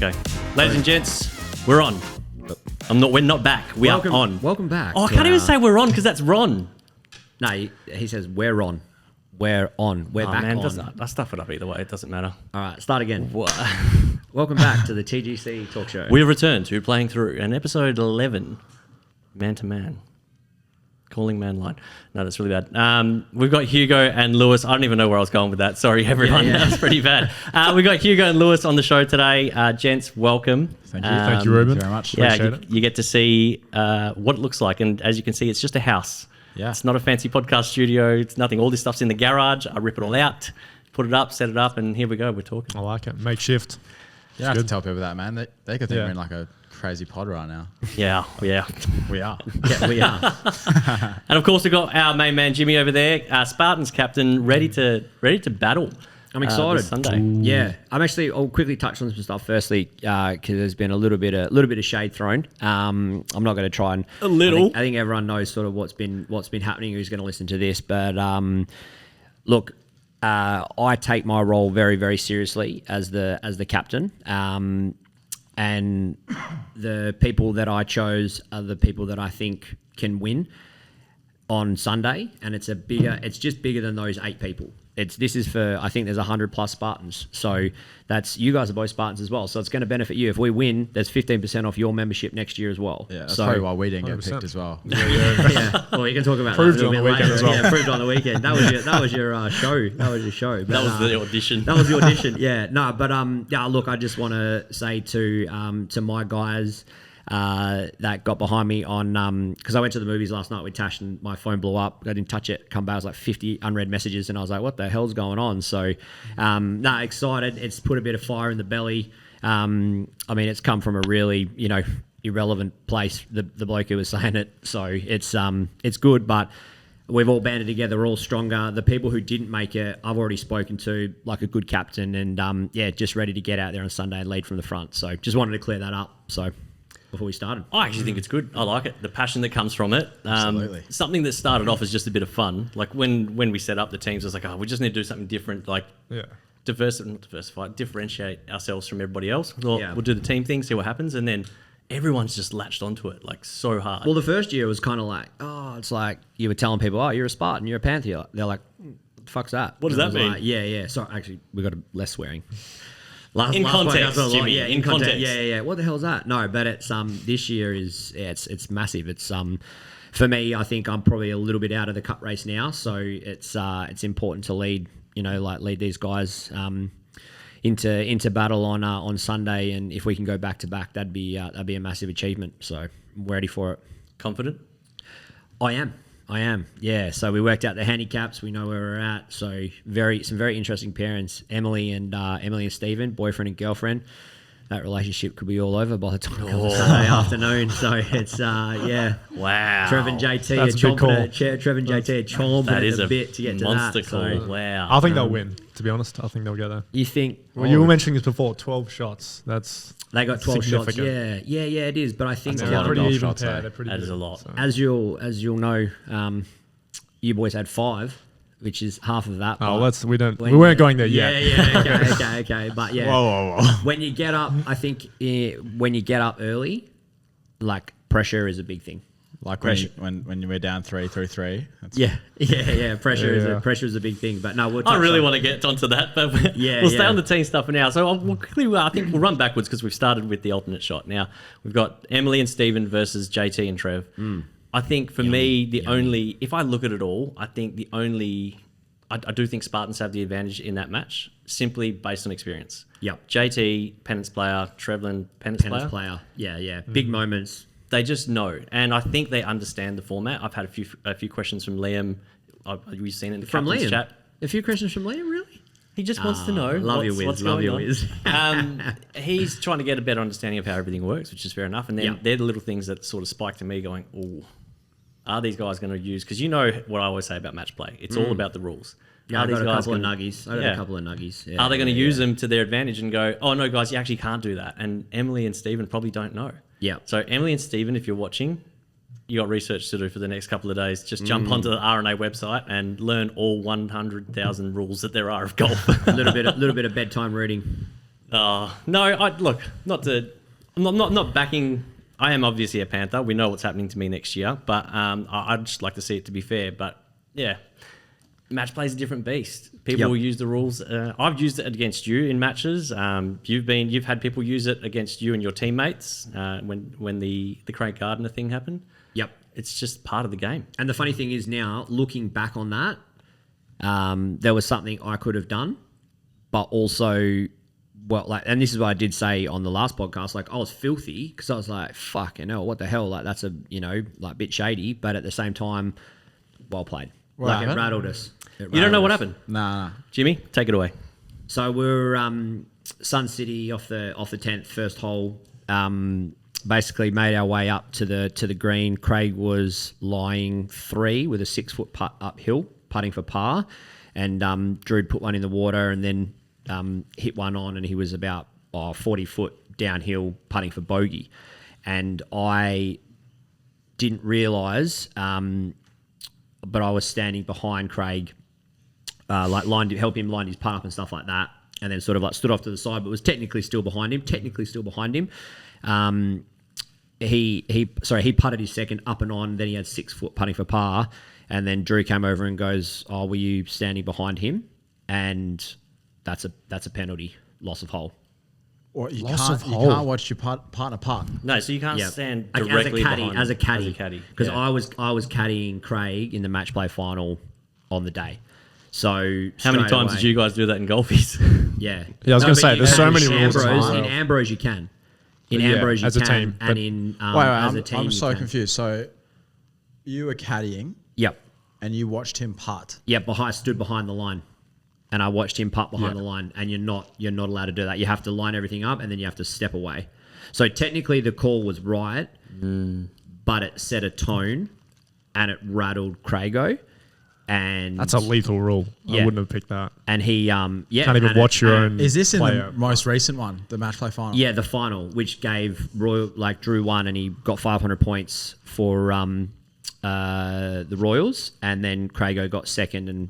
Okay. Ladies and gents, we're on. We're not back. We are on. Welcome back. Oh, I can't even say we're on because that's Ron. No, he says we're on. We're on. We're back on. I stuff it up either way. It doesn't matter. All right, start again. What? Welcome back to the TGC talk show. We've returned to playing through an episode 11, Man to Man. Calling man line. No, that's really bad. We've got Hugo and Lewis. I don't even know where I was going with that. Sorry, everyone. Yeah. That's pretty bad. We've got Hugo and Lewis on the show today. Gents, welcome. Thank you. Thank you, Ruben. Thank you very much. Yeah, Appreciate it. you get to see what it looks like. And as you can see, it's just a house. Yeah. It's not a fancy podcast studio. It's nothing. All this stuff's in the garage. I rip it all out, put it up, set it up, and here we go. We're talking. I like it. Makeshift. You don't have to tell people that, man. They could think Yeah. we're in like a crazy pod right now. Yeah. We are. Yeah, we are. And of course, we've got our main man Jimmy over there, Spartans captain, ready to battle. I'm excited. This Sunday. Yeah, I'll quickly touch on some stuff. Firstly, because there's been a little bit of shade thrown. I'm not going to try and A little. I think everyone knows sort of what's been happening. Who's going to listen to this? But look, I take my role very, very seriously as the captain. And the people that I chose are the people that I think can win on Sunday, and it's just bigger than those 8 people. This is for, I think there's 100 plus Spartans. So you guys are both Spartans as well. So it's going to benefit you. If we win, there's 15% off your membership next year as well. Yeah, that's probably why we didn't get 100%. picked as well. Yeah. Well, you can talk about Proved that a on the little bit weekend later. as well. Yeah, proved on the weekend. That was your show. That was your show. But, That was the audition. That was the audition. Yeah. No, but yeah. Look, I just want to say to my guys that got behind me on because I went to the movies last night with Tash and my phone blew up. I didn't touch it. Come back, it was like 50 unread messages, and I was like, "What the hell's going on?" So, excited. It's put a bit of fire in the belly. I mean, it's come from a really irrelevant place. The bloke who was saying it. So it's good, but we've all banded together. We're all stronger. The people who didn't make it, I've already spoken to like a good captain, and just ready to get out there on Sunday and lead from the front. So just wanted to clear that up. So. Before we started, I actually think it's good. I like it. The passion that comes from it. Absolutely. Something that started off as just a bit of fun. Like when we set up the teams, I was like, we just need to do something different. Like differentiate ourselves from everybody else. We'll do the team thing, see what happens, and then everyone's just latched onto it like so hard. Well, the first year was kind of like, it's like you were telling people, you're a Spartan, you're a Panther. They're like, what the fuck's that? What does that mean? Like, yeah. Sorry, actually, we got less swearing. In context, Jimmy. Yeah, in context. Yeah. What the hell is that? No, but it's this year is it's massive. It's for me, I think I'm probably a little bit out of the cut race now, so it's important to lead these guys into battle on Sunday, and if we can go back to back, that'd be a massive achievement. So I'm ready for it. Confident? I am. Yeah. So we worked out the handicaps. We know where we're at. So some very interesting parents, Emily and Stephen, boyfriend and girlfriend. That relationship could be all over by the time it comes Sunday afternoon. So it's Wow. Trevor and JT That's a big call. Trevor and JT are chomping at a bit to get to that. Monster call. So Wow. I think they'll win, to be honest. I think they'll get there. you think? Well, you were mentioning this before, 12 shots. That's They got 12 shots. significant. Yeah, it is. But I think That's a they're lot of pretty golf even shots, pair. eh? They're pretty That good. is a lot. So. as you'll know, you boys had 5, which is half of that. Oh, but we when weren't you- going there yet. Yeah. Okay. But yeah. Whoa. When you get up, I think when you get up early, like pressure is a big thing. Like Pressure. when you were down 3-3. Yeah. Pressure Yeah. is a big thing. But no, I really want to get onto that, but we'll stay on the team stuff for now. So I think we'll run backwards because we've started with the alternate shot. Now we've got Emily and Stephen versus JT and Trev. I think for me, if I look at it all, I think I do think Spartans have the advantage in that match, simply based on experience. Yep. JT, Penance player, Trevlin, Penance player. Yeah. Big moments. They just know, and I think they understand the format. I've had a few questions from Liam. We've seen it in the From captain's Liam. chat. A few questions from Liam, really? He just wants to know Love your what's whiz. Love going your on. whiz. He's trying to get a better understanding of how everything works, which is fair enough. And then Yep. they're the little things that sort of spike to me going, oh, are these guys going to use... Because you know what I always say about match play. It's all about the rules. Yeah, I these got a guys couple of gonna- nuggies. Yeah. Are they going to use them to their advantage and go, oh, no, guys, you actually can't do that? And Emily and Stephen probably don't know. Yeah. So Emily and Stephen, if you're watching, you got research to do for the next couple of days. Just jump onto the RNA website and learn all 100,000 rules that there are of golf. A little bit of bedtime reading. No, I'm not backing. I am obviously a Panther. We know what's happening to me next year, but I'd just like to see it to be fair. But yeah, match play is a different beast. People will use the rules. I've used it against you in matches. You've had people use it against you and your teammates when the Craig Gardner thing happened. Yep. It's just part of the game. And the funny thing is now, looking back on that, there was something I could have done, but also, and this is what I did say on the last podcast, like I was filthy because I was like, fucking hell, what the hell? Like that's a bit shady, but at the same time, well played. What It happened? rattled us. You don't know what happened? Nah. Jimmy, take it away. So we're Sun City off the 10th, first hole. Basically made our way up to the green. Craig was lying 3 with a 6-foot putt uphill, putting for par, and Drew had put one in the water and then hit one on, and he was about 40 foot downhill putting for bogey, and I didn't realise, but I was standing behind Craig, help him line his putt up and stuff like that, and then sort of like stood off to the side, but was technically still behind him. He putted his second up and on, then he had 6 foot putting for par, and then Drew came over and goes, "Oh, were you standing behind him?" And that's a penalty, loss of hole. Or you Loss can't of you hole. can't watch your partner putt. No, so you can't Yeah. stand Like, directly behind as a caddy, because Yeah. I was caddying Craig in the match play final on the day. So How many straight times away- did you guys do that in golfies? Yeah, Yeah, I was gonna but say, you there's can so in many rules as Ambrose, well. in Ambrose, you can. In Yeah, Ambrose, you as a can, team, and but- in Wait, as a team, I'm you so can. confused. So you were caddying Yep, and you watched him putt. stood behind the line, and I watched him putt behind Yeah. the line. And you're not allowed to do that. You have to line everything up, and then you have to step away. So technically, the call was right, but it set a tone, and it rattled Craigo. And That's a lethal rule. Yeah. I wouldn't have picked that. and he Can't even watch your own. Is this in player. the most recent one, the match play final? Yeah, the final, which gave Drew won, and he got 500 points for the Royals, and then Craigo got second and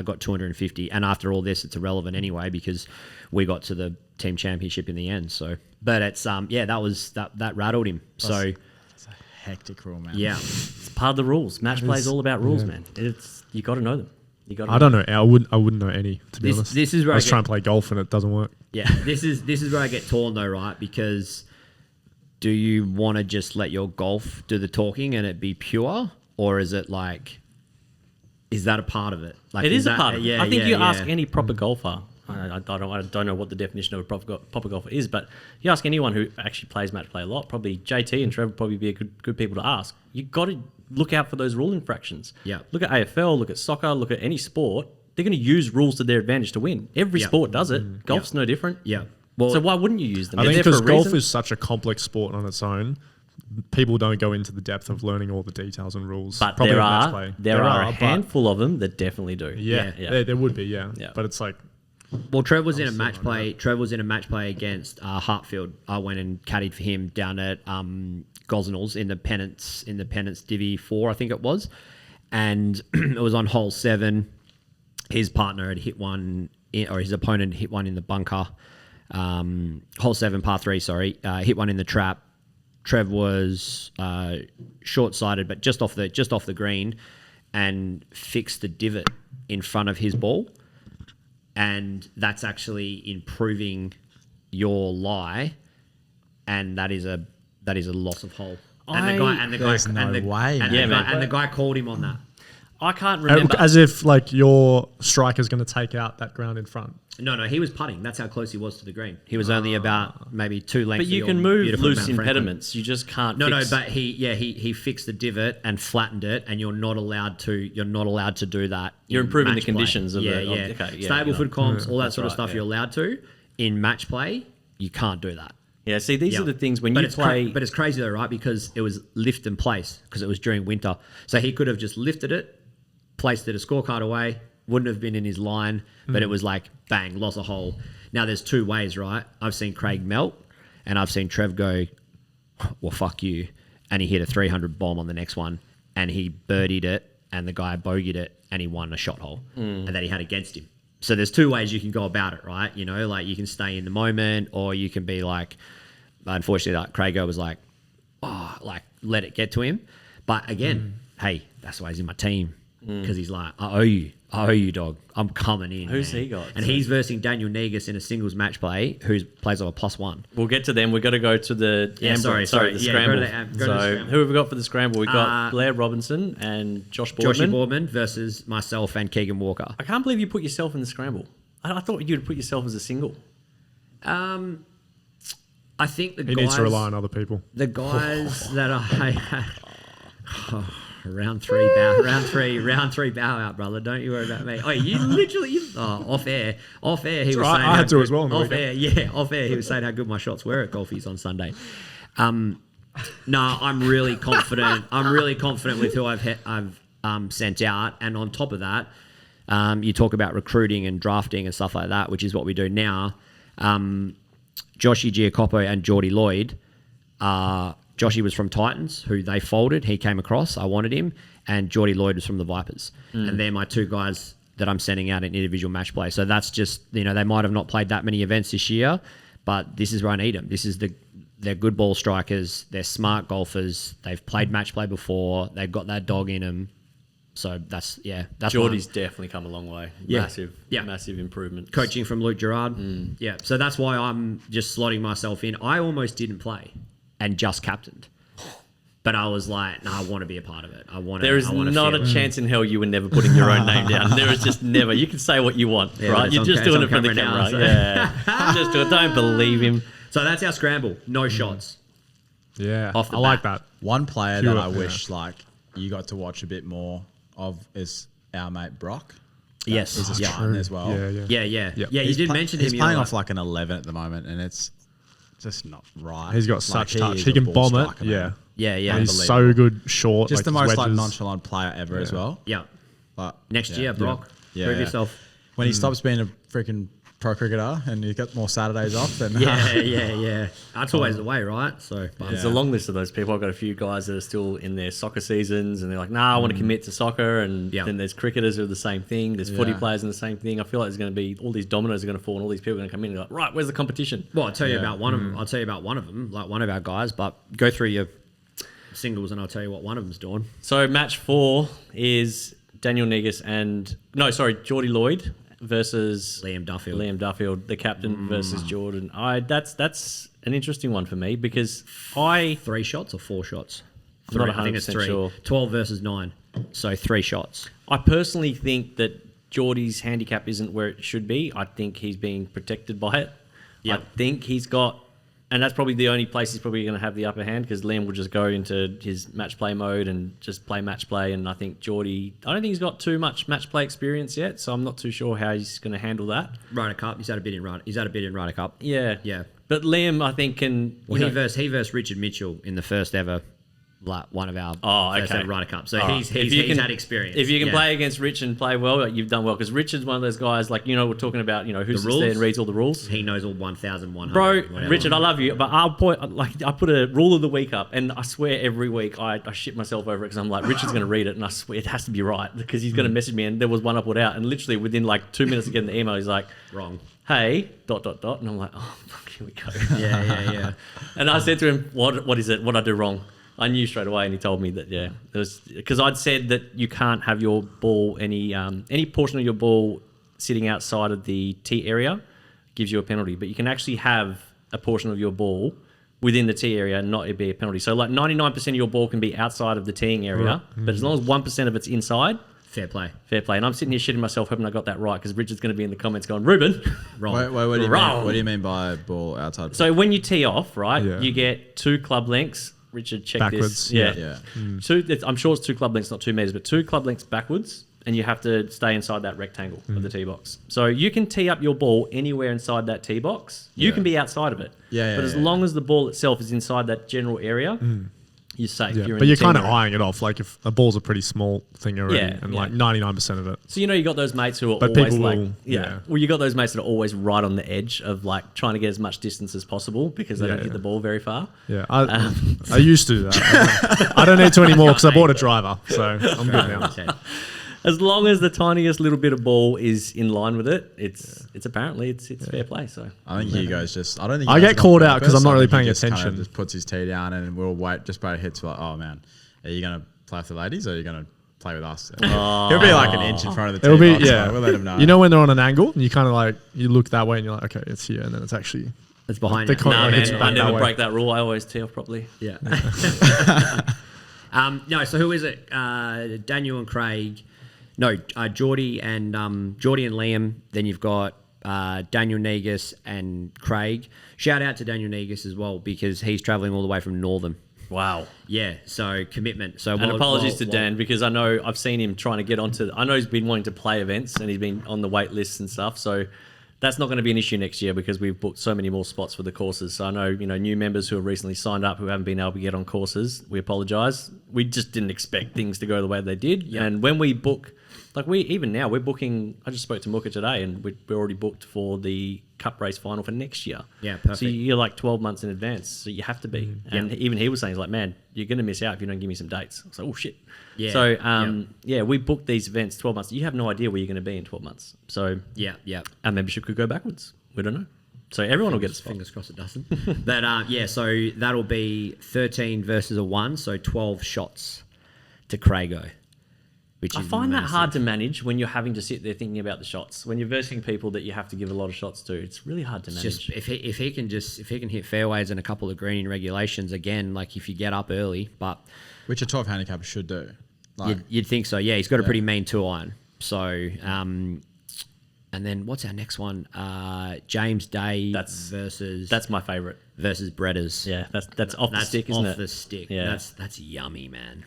got 250. And after all this, it's irrelevant anyway because we got to the team championship in the end. So, but it's that rattled him. So It's a hectic rule, man. yeah, It's part of the rules. Match play is all about rules, man. You got to know them. I don't know. I wouldn't know any, to be honest. this is where I was I trying to play golf and it doesn't work. yeah. This is where I get torn though, right? Because do you want to just let your golf do the talking and it be pure, or is it like? Is that a part of it? Like, It is a that- part of it. Yeah, I think yeah, you yeah. ask any proper golfer. I don't know what the definition of a proper golfer is, but you ask anyone who actually plays match play a lot. Probably JT and Trevor would probably be a good people to ask. You got to look out for those rule infractions. Yeah. Look at AFL. Look at soccer. Look at any sport. They're going to use rules to their advantage to win. Every Yeah. sport does it. Golf's no different. Yeah. Well, So why wouldn't you use them? I They're think there because for a golf reason. is such a complex sport on its own, people don't go into the depth of learning all the details and rules. But Probably there with match are play. there are a but- handful of them that definitely do. Yeah, Yeah. There would be, yeah. Yeah. But it's like, Well, Trev was in a match play. Trev was in a match play against Hartfield. I went and caddied for him down at Gosnells in the Pennants Divvy 4, I think it was, and it was on hole 7. His partner had hit one, or his opponent hit one in the bunker. Hole 7, par 3. Sorry, hit one in the trap. Trev was short-sighted, but just off the green, and fixed the divot in front of his ball. And that's actually improving your lie, and that is a loss of hole. There's no way, man. Yeah, man. And the guy called him on that. I can't remember. as if like your striker's going to take out that ground in front. No, he was putting. That's how close he was to the green. He was only about maybe 2 lengths. But you of can your move beautiful loose Mount Franklin. impediments. You just can't. No, fix... but he fixed the divot and flattened it, and you're not allowed to do that. You're in improving the match play. conditions of yeah, the- yeah. okay, yeah, Stable you know. foot comps, all that That's sort of right, stuff. yeah. You're allowed to. In match play, you can't do that. Yeah, see, these are the things when But you it's play. but it's crazy though, right? Because it was lift and place because it was during winter. So he could have just lifted it, placed it a scorecard away, wouldn't have been in his line, but it was like, bang, lost a hole. Now there's 2 ways, right? I've seen Craig melt and I've seen Trev go, well, fuck you. And he hit a 300 bomb on the next one and he birdied it and the guy bogeyed it and he won a shot hole and that he had against him. So there's two ways you can go about it, right? You know, like you can stay in the moment, or you can be like, unfortunately, like Craigo was like, oh, like let it get to him. But again, hey, that's why he's in my team, because he's like, I owe you, dog. I'm coming in. Who's man. he got? And he's versing Daniel Negus in a singles match play, who plays on a +1. We'll get to them. We've got to go to the the scramble. Go to the scramble. Who have we got for the scramble? We've got Blair Robinson and Josh Boardman. Joshy Boardman versus myself and Keegan Walker. I can't believe you put yourself in the scramble. I thought you'd put yourself as a single. I think he needs to rely on other people. The guys that round three bow out, brother. Don't you worry about me. Oh, you literally off air. He was saying I had to as well. Off air, he was saying how good my shots were at Golfies on Sunday. No, I'm really confident. I'm really confident with who I've sent out, and on top of that, you talk about recruiting and drafting and stuff like that, which is what we do now. Joshy Giacopo and Geordie Lloyd. Joshy was from Titans, who they folded. He came across. I wanted him. And Geordie Lloyd was from the Vipers. And they're my two guys that I'm sending out in individual match play. So that's just, you know, they might have not played that many events this year, but this is where I need them. They're good ball strikers. They're smart golfers. They've played match play before. They've got that dog in them. So that's Geordie's definitely come a long way. Yeah. Massive improvement. Coaching from Luke Gerard. Yeah. So that's why I'm just slotting myself in. I almost didn't play and just captained. But I was like, no, I want to be a part of it. There is not a chance in hell you were never putting your own name down. There is just never. You can say what you want, right? You're just doing it for the camera. Yeah. Just do it. Don't believe him. So that's our scramble. No shots. Yeah. Off the I like that. One player that I wish like you got to watch a bit more of is our mate Brock. Yes. He's a Spartan as well. Yeah. You did mention him. He's playing off like an 11 at the moment, and it's just not right. He's got such touch. He can bomb it. Man. Yeah. And he's so good short. Just like the most wedges. like nonchalant player ever as well. Yeah. But Next year, Brock. Yeah. Prove yourself. When he stops being a freaking pro cricketer and you got more Saturdays off, then Yeah. That's always the way, right? So There's a long list of those people. I've got a few guys that are still in their soccer seasons and they're like, nah, I want to commit to soccer. And then there's cricketers who are the same thing. There's footy players in the same thing. I feel like there's going to be all these dominoes are going to fall and all these people are going to come in and be like, right, where's the competition? Well, I'll tell you about one of them. I'll tell you about one of them, like one of our guys, but go through your singles and I'll tell you what one of them's doing. So match 4 is Daniel Negus Geordie Lloyd versus Liam Duffield, the captain versus Jordan. That's an interesting one for me because I 3 shots or 4 shots. I'm not 100% I think it's 3. sure. 12 versus 9, so 3 shots. I personally think that Geordie's handicap isn't where it should be. I think he's being protected by it. Yep. I think he's got, and that's probably the only place he's probably going to have the upper hand because Liam will just go into his match play mode and just play match play. And I think Geordie, I don't think he's got too much match play experience yet, so I'm not too sure how he's going to handle that. Ryder Cup, he's had a bit in Ryder Cup. Yeah. But Liam, I think, can. He versed Richard Mitchell in the first ever. Like one of our first ever Ryder Cup. So he's had experience. If you can play against Rich and play well, you've done well. Because Richard's one of those guys, like, we're talking about, who sits there and reads all the rules. He knows all 1,100. Bro, Richard, I love you, but I put a rule of the week up, and I swear every week I shit myself over it because I'm like, Richard's going to read it, and I swear it has to be right because he's going to message me, and there was one I put out, and literally within like 2 minutes of getting the email, he's like, wrong. Hey, ... And I'm like, oh, fuck, here we go. Yeah. And I said to him, what is it? What did I do wrong? I knew straight away, and he told me that it was because I'd said that you can't have your ball any portion of your ball sitting outside of the tee area gives you a penalty, but you can actually have a portion of your ball within the tee area and not it be a penalty. So like 99% of your ball can be outside of the teeing area, but as long as 1% of it's inside. Fair play. And I'm sitting here shitting myself hoping I got that right because Richard's going to be in the comments going, Ruben, wrong. Wait, what do you mean? What do you mean by ball outside? So when you tee off, right, you get 2 club lengths. Richard, check backwards. this. Yeah. I'm sure it's 2 club lengths, not 2 meters, but 2 club lengths backwards, and you have to stay inside that rectangle of the tee box. So you can tee up your ball anywhere inside that tee box. You can be outside of it. But as long as the ball itself is inside that general area, you're safe. Yeah. But you're kind of eyeing it off. Like if the ball's a pretty small thing already, and like 99% of it. So you got those mates who are always like, well, you got those mates that are always right on the edge of like trying to get as much distance as possible because they don't hit the ball very far. Yeah, I used to do that. I don't need to anymore because I bought a driver, so I'm good now. as long as the tiniest little bit of ball is in line with it, it's apparently it's fair play. So I think Hugo's just. I don't think I he get does it called on out 'cause purpose. I'm not I really think he paying just kind of attention. Just puts his tee down and we'll wait. Just by hits like, oh man, are you gonna play for the ladies or are you gonna play with us? He'll be like an inch in front of the tee It'll be box. yeah. Like, we'll let him know. You know when they're on an angle, and you kind of like you look that way, and you're like, okay, it's here, and then it's actually It's behind the you. con- nah, like, man, it's I back never that way. break that rule. I always tee off properly. Yeah. No, so who is it? Daniel and Craig. No, Geordie and Liam. Then you've got Daniel Negus and Craig. Shout out to Daniel Negus as well because he's travelling all the way from Northern. Wow. Yeah, so commitment. So And apologies to Dan because I know I've seen him trying to get onto. I know he's been wanting to play events and he's been on the wait lists and stuff. So that's not going to be an issue next year because we've booked so many more spots for the courses. So I know new members who have recently signed up who haven't been able to get on courses. We apologise. We just didn't expect things to go the way they did. Yeah. And when we book, like we're booking. I just spoke to Mooka today and we're already booked for the Cup race final for next year. Yeah, perfect. So you're like 12 months in advance. So you have to be. And even he was saying, he's like, man, you're going to miss out if you don't give me some dates. I was like, oh shit. Yeah. So we booked these events 12 months. You have no idea where you're going to be in 12 months. So yeah. our membership could go backwards. We don't know. So everyone will get a spot. Fingers crossed it doesn't. But so that'll be 13 versus a 1, so 12 shots to Craigo. Which I is find that massive. hard to manage when you're having to sit there thinking about the shots. When you're versing people that you have to give a lot of shots to, it's really hard to It's manage. just if he can hit fairways and a couple of green regulations again, like if you get up early, but which a 12 handicapper should do. Like, you'd think so. Yeah, he's got a pretty mean 2-iron. So and then what's our next one? James Day versus That's my favourite. versus Bredders. Yeah, that's off the stick, isn't off it? the stick. Yeah. That's yummy, man.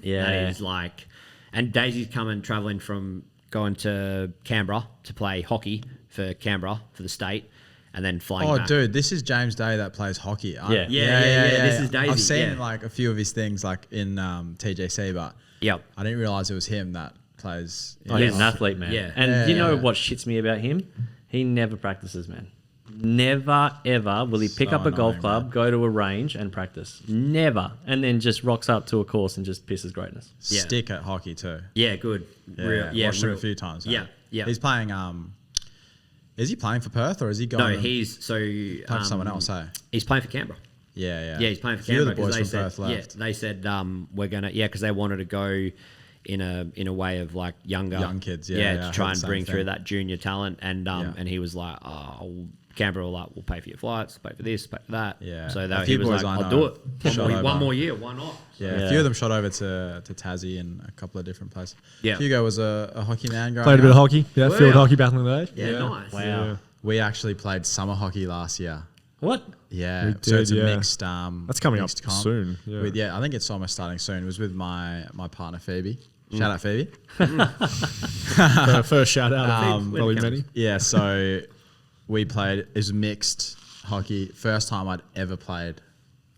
Yeah. That is like, and Daisy's travelling from going to Canberra to play hockey for Canberra for the state, and then flying oh, back. dude, this is James Day that plays hockey. Yeah. Yeah. This is Daisy. I've seen yeah. like a few of his things like in TJC, but Yep. I didn't realize it was him that plays. Oh, he's an athlete, man. Yeah. And you know Yeah. what shits me about him? He never practices, man. Never, ever will he pick So up a golf annoying, club, man. go to a range and practice. Never. And then just rocks up to a course and just pisses greatness. Yeah. Stick at hockey too. Yeah, good. Yeah, watched him a few times. Yeah, yeah. He's playing. Is he playing for Perth or is he going? No, he's so playing for someone else. He's playing for Canberra. Yeah. Yeah, he's playing for A few of Canberra the boys because from they Perth said, left. they said we're gonna because they wanted to go in a way of like young kids, yeah, to I try heard and the bring same through thing. that junior talent and Yeah. and he was like, Canberra will pay for your flights, pay for this, pay for that. Yeah. So A that few he was boys like, I I'll know do it. shot One over. more year, why not? Yeah, Yeah. a few of them shot over to Tassie and a couple of different places. Yeah. Hugo was a hockey man growing played a bit of up. hockey. Yeah, Wow. field hockey back in the day. Yeah, nice. Wow. Yeah. We actually played summer hockey last year. What? Yeah, We so it's did, a yeah. mixed. That's coming up mixed comp. soon, yeah. I think it's almost starting soon. It was with my partner Phoebe. Shout out Phoebe. First shout out, probably Welcome. many. Yeah, so we played. It was mixed hockey. First time I'd ever played.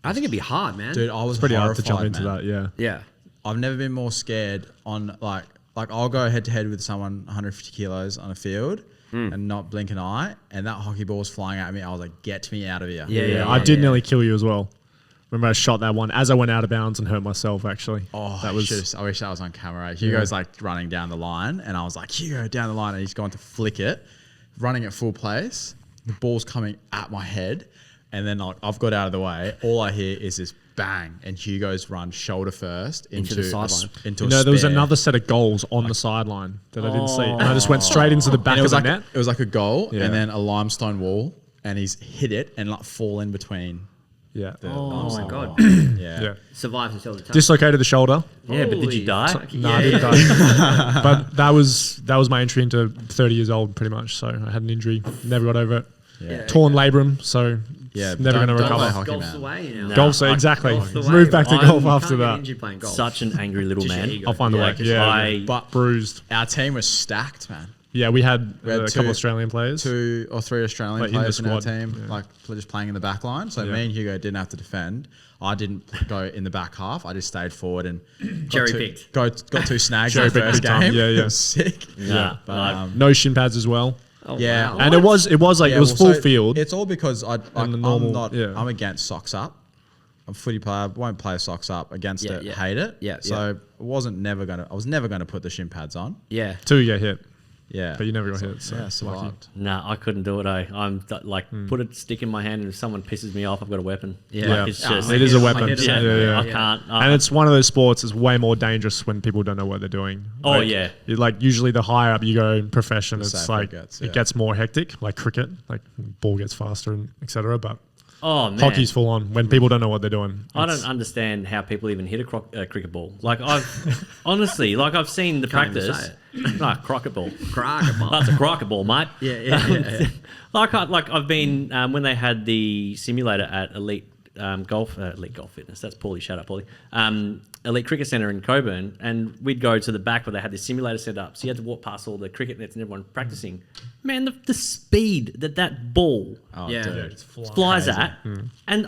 I think it'd be hard, man. Dude, I was Pretty hard horrified, to jump into man. that. Yeah. Yeah. I've never been more scared on like I'll go head to head with someone 150 kilos on a field and not blink an eye, and that hockey ball was flying at me. I was like, "Get me out of here!" Yeah. I did nearly kill you as well. Remember, I shot that one as I went out of bounds and hurt myself. Actually, Oh, that was I wish that was on camera. Hugo's like running down the line, and I was like, "Hugo, down the line!" And he's going to flick it, running at full pace. The ball's coming at my head, and then I've got out of the way. All I hear is this bang, and Hugo's run shoulder first into the sideline. Into there was spare. another set of goals on the sideline that I didn't see, and I just went straight into the back And of the net. it was like a goal, Yeah. and then a limestone wall, and he's hit it and like fall in between. Yeah, Oh my god. Yeah. yeah. Survives until the time. Dislocated the shoulder. Yeah, but did you die? No, I didn't die. But that was my entry into 30 years old, pretty much. So I had an injury, never got over it. Yeah. Torn labrum, so Yeah, it's never going to don't play recover. hockey, Golf's man. the way, you know. Golf, so exactly. Golf's the way. Move back to I'm- golf you after Can't get that. injured playing golf. Such an angry little Just your man. ego. I'll find the way. 'cause Yeah, But bruised. our team was stacked, man. Yeah, we had had a two- couple Australian players. 2 or 3 Australian Like in the players in our squad, team, yeah. like just playing in the back line. So Yeah. me and Hugo didn't have to defend. I didn't go in the back half. I just stayed forward and Cherry picked. Got 2 snags in Cherry the picked first big time. game. Yeah, yeah. It was sick. Yeah. But, No shin pads as well. Oh, Yeah. wow. And it was like yeah, it was well, full so field. It's all because the normal- yeah. I'm against socks up. a footy player, won't play socks up against it, hate it. Yeah, So I was never gonna put the shin pads on. Yeah. Till you get hit. Yeah. But you never got hit. So Yeah, lucky. survived. Nah, I couldn't do it. I'm like, put a stick in my hand, and if someone pisses me off, I've got a weapon. Yeah. Like, it's just It is a weapon. I can't. And it's one of those sports that's way more dangerous when people don't know what they're doing. Oh, Like, yeah. Like usually the higher up you go in profession, The it's safer like it it gets, gets more hectic, like cricket, like ball gets faster and etc. But Oh man, hockey's full on when people don't know what they're doing. I don't understand how people even hit a cricket ball. Like I've honestly, like I've seen the Can't even practice. say No, croquet ball. Croquet ball. That's a croquet ball, mate. Yeah. Like I've been when they had the simulator at Elite Golf Fitness. That's Paulie. Shut up, Paulie. Elite Cricket Centre in Coburn, and we'd go to the back where they had this simulator set up. So you had to walk past all the cricket nets and everyone practicing. Man, the speed that ball Oh, Yeah. dude. flies at, and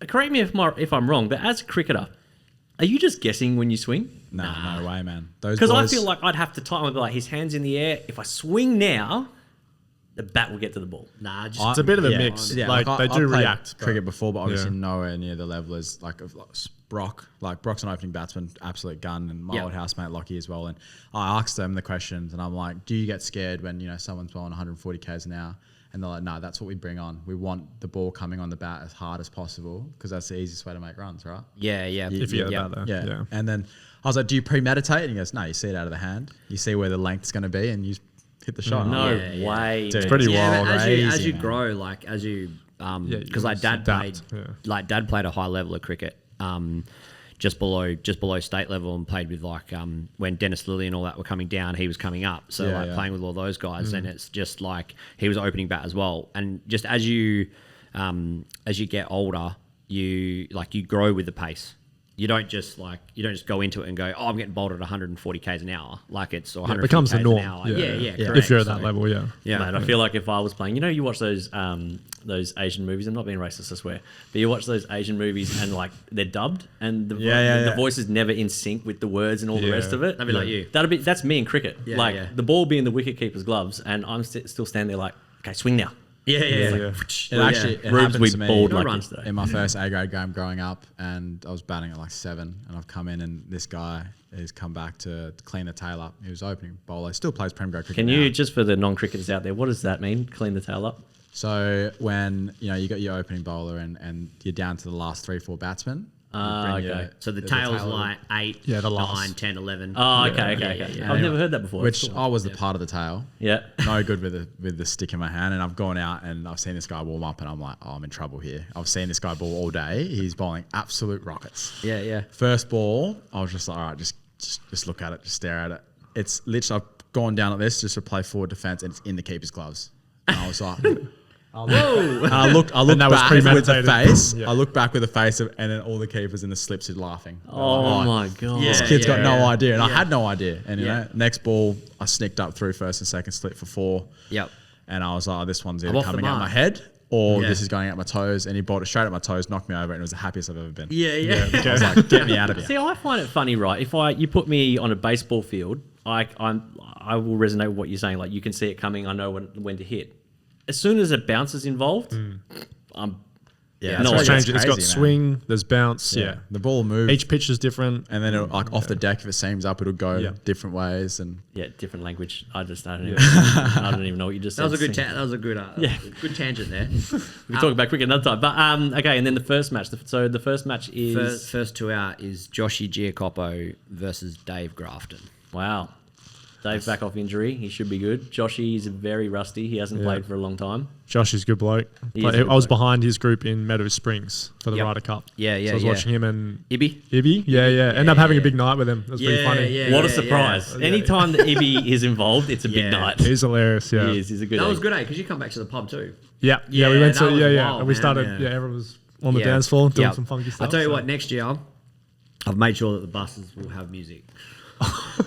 correct me if I'm wrong, but as a cricketer, are you just guessing when you swing? No way, man. Those Because I boys- feel like I'd have to time it, like his hands in the air. If I swing now, the bat will get to the ball. Nah, just It's a bit of a Yeah, mix. yeah, Like I they do played react. but- cricket before, but obviously Yeah. nowhere near the level as like of Brock. Like Brock's an opening batsman, absolute gun, and my Yeah. old housemate Lockie as well. And I asked them the questions, and I'm like, "Do you get scared when someone's bowling 140 k's an hour?" And they're like, "No, that's what we bring on. We want the ball coming on the bat as hard as possible because that's the easiest way to make runs, right?" yeah. If you get yeah. that there. Yeah. And then I was like, "Do you premeditate?" And he goes, "No, you see it out of the hand. You see where the length's going to be, and you hit the shot." No Yeah. way. Dude. Pretty Yeah, wild. but as Crazy, you man. grow, like as you, you because like dad adapt, played, yeah. like dad played a high level of cricket, just below state level, and played with like when Dennis Lilly and all that were coming down, he was coming up. So Yeah, like yeah. playing with all those guys, and it's just like he was opening bat as well. And just as you get older, you grow with the pace. You don't just go into it and go, oh, I'm getting bowled at 140 k's an hour, like it's or 150 It becomes the k's norm. an hour. Yeah. Yeah, If correct. you're at that So, level, yeah. yeah. Mate, I feel like if I was playing, you watch those Asian movies. I'm not being racist, I swear, but you watch those Asian movies and like they're dubbed and the voice is never in sync with the words and all the Yeah. rest of it. That'd be like you. That's me in cricket. Yeah. The ball being the wicket keeper's gloves, and I'm still standing there like, okay, swing now. Yeah. It actually it Rubes happened we to me bowled No like run. yesterday. in my first A grade game growing up, and I was batting at like 7, and I've come in and this guy has come back to clean the tail up. He was opening bowler, still plays Prem grade cricket. Can now. you, just for the non-cricketers out there, what does that mean? Clean the tail up? So when you got your opening bowler and you're down to the last 3-4 batsmen. you bring your- Okay. So the tail's like 8, Yeah, the 9, last. 10, 11. Oh, okay. yeah. I've never heard that before. which That's cool. I was the part of the tail. Yeah. No good with the stick in my hand, and I've gone out and I've seen this guy warm up, and I'm like, oh, I'm in trouble here. I've seen this guy bowl all day. He's bowling absolute rockets. Yeah. First ball, I was just like, all right, just look at it, just stare at it. It's literally, I've gone down like this just to play forward defense, and it's in the keeper's gloves. And I was like, I looked And that was back with the premeditated. face. Yeah. I looked back with the face, and then all the keepers in the slips are laughing. Oh my god. Yeah. This kid's got no idea, and I Yeah. had no idea. And Yeah. next ball, I sneaked up through first and second slip for 4. Yep. And I was like, oh, this one's either off the coming out my mark. head or Yeah. this is going out my toes. And he bowled it straight at my toes, knocked me over, and it was the happiest I've ever been. Yeah. I was like, get me out of here. See, I find it funny, right? If you put me on a baseball field, I will resonate with what you're saying. Like you can see it coming. I know when to hit. As soon as a bounce is involved, I'm Yeah, No, It's it's changed. It's got crazy, man. swing, there's bounce. Yeah. Yeah. The ball moves. Each pitch is different. And then it'll, like off the deck, if it seams up, it'll go Yeah. different ways. And different language. I don't even know what you just said. That was a good. That was a good. Good tangent there. We can talk about cricket another time. But okay, and then the first match. So the first match is First 2 out is Joshy Giacopo versus Dave Grafton. wow. Dave back off injury. He should be good. Joshy is very rusty. He hasn't played for a long time. Josh is a good bloke. He is a good I was bloke. behind his group in Meadow Springs for the Yep. Ryder Cup. Yeah, So I was watching him and Ibby. Ibby. Yeah. Ended up having a big night with him. It was pretty funny. Yeah, What a surprise! yeah. Anytime that Ibby is involved, it's a big Yeah. night. He's hilarious. Yeah. He is. He's a good. That was egg. good, because you come back to the pub too. Yeah. Yeah, We went that to was and wild, we man, started. yeah. Yeah. Everyone was on the dance floor doing Yep. some funky stuff. I'll tell you so. what. Next year, I've made sure that the buses will have music.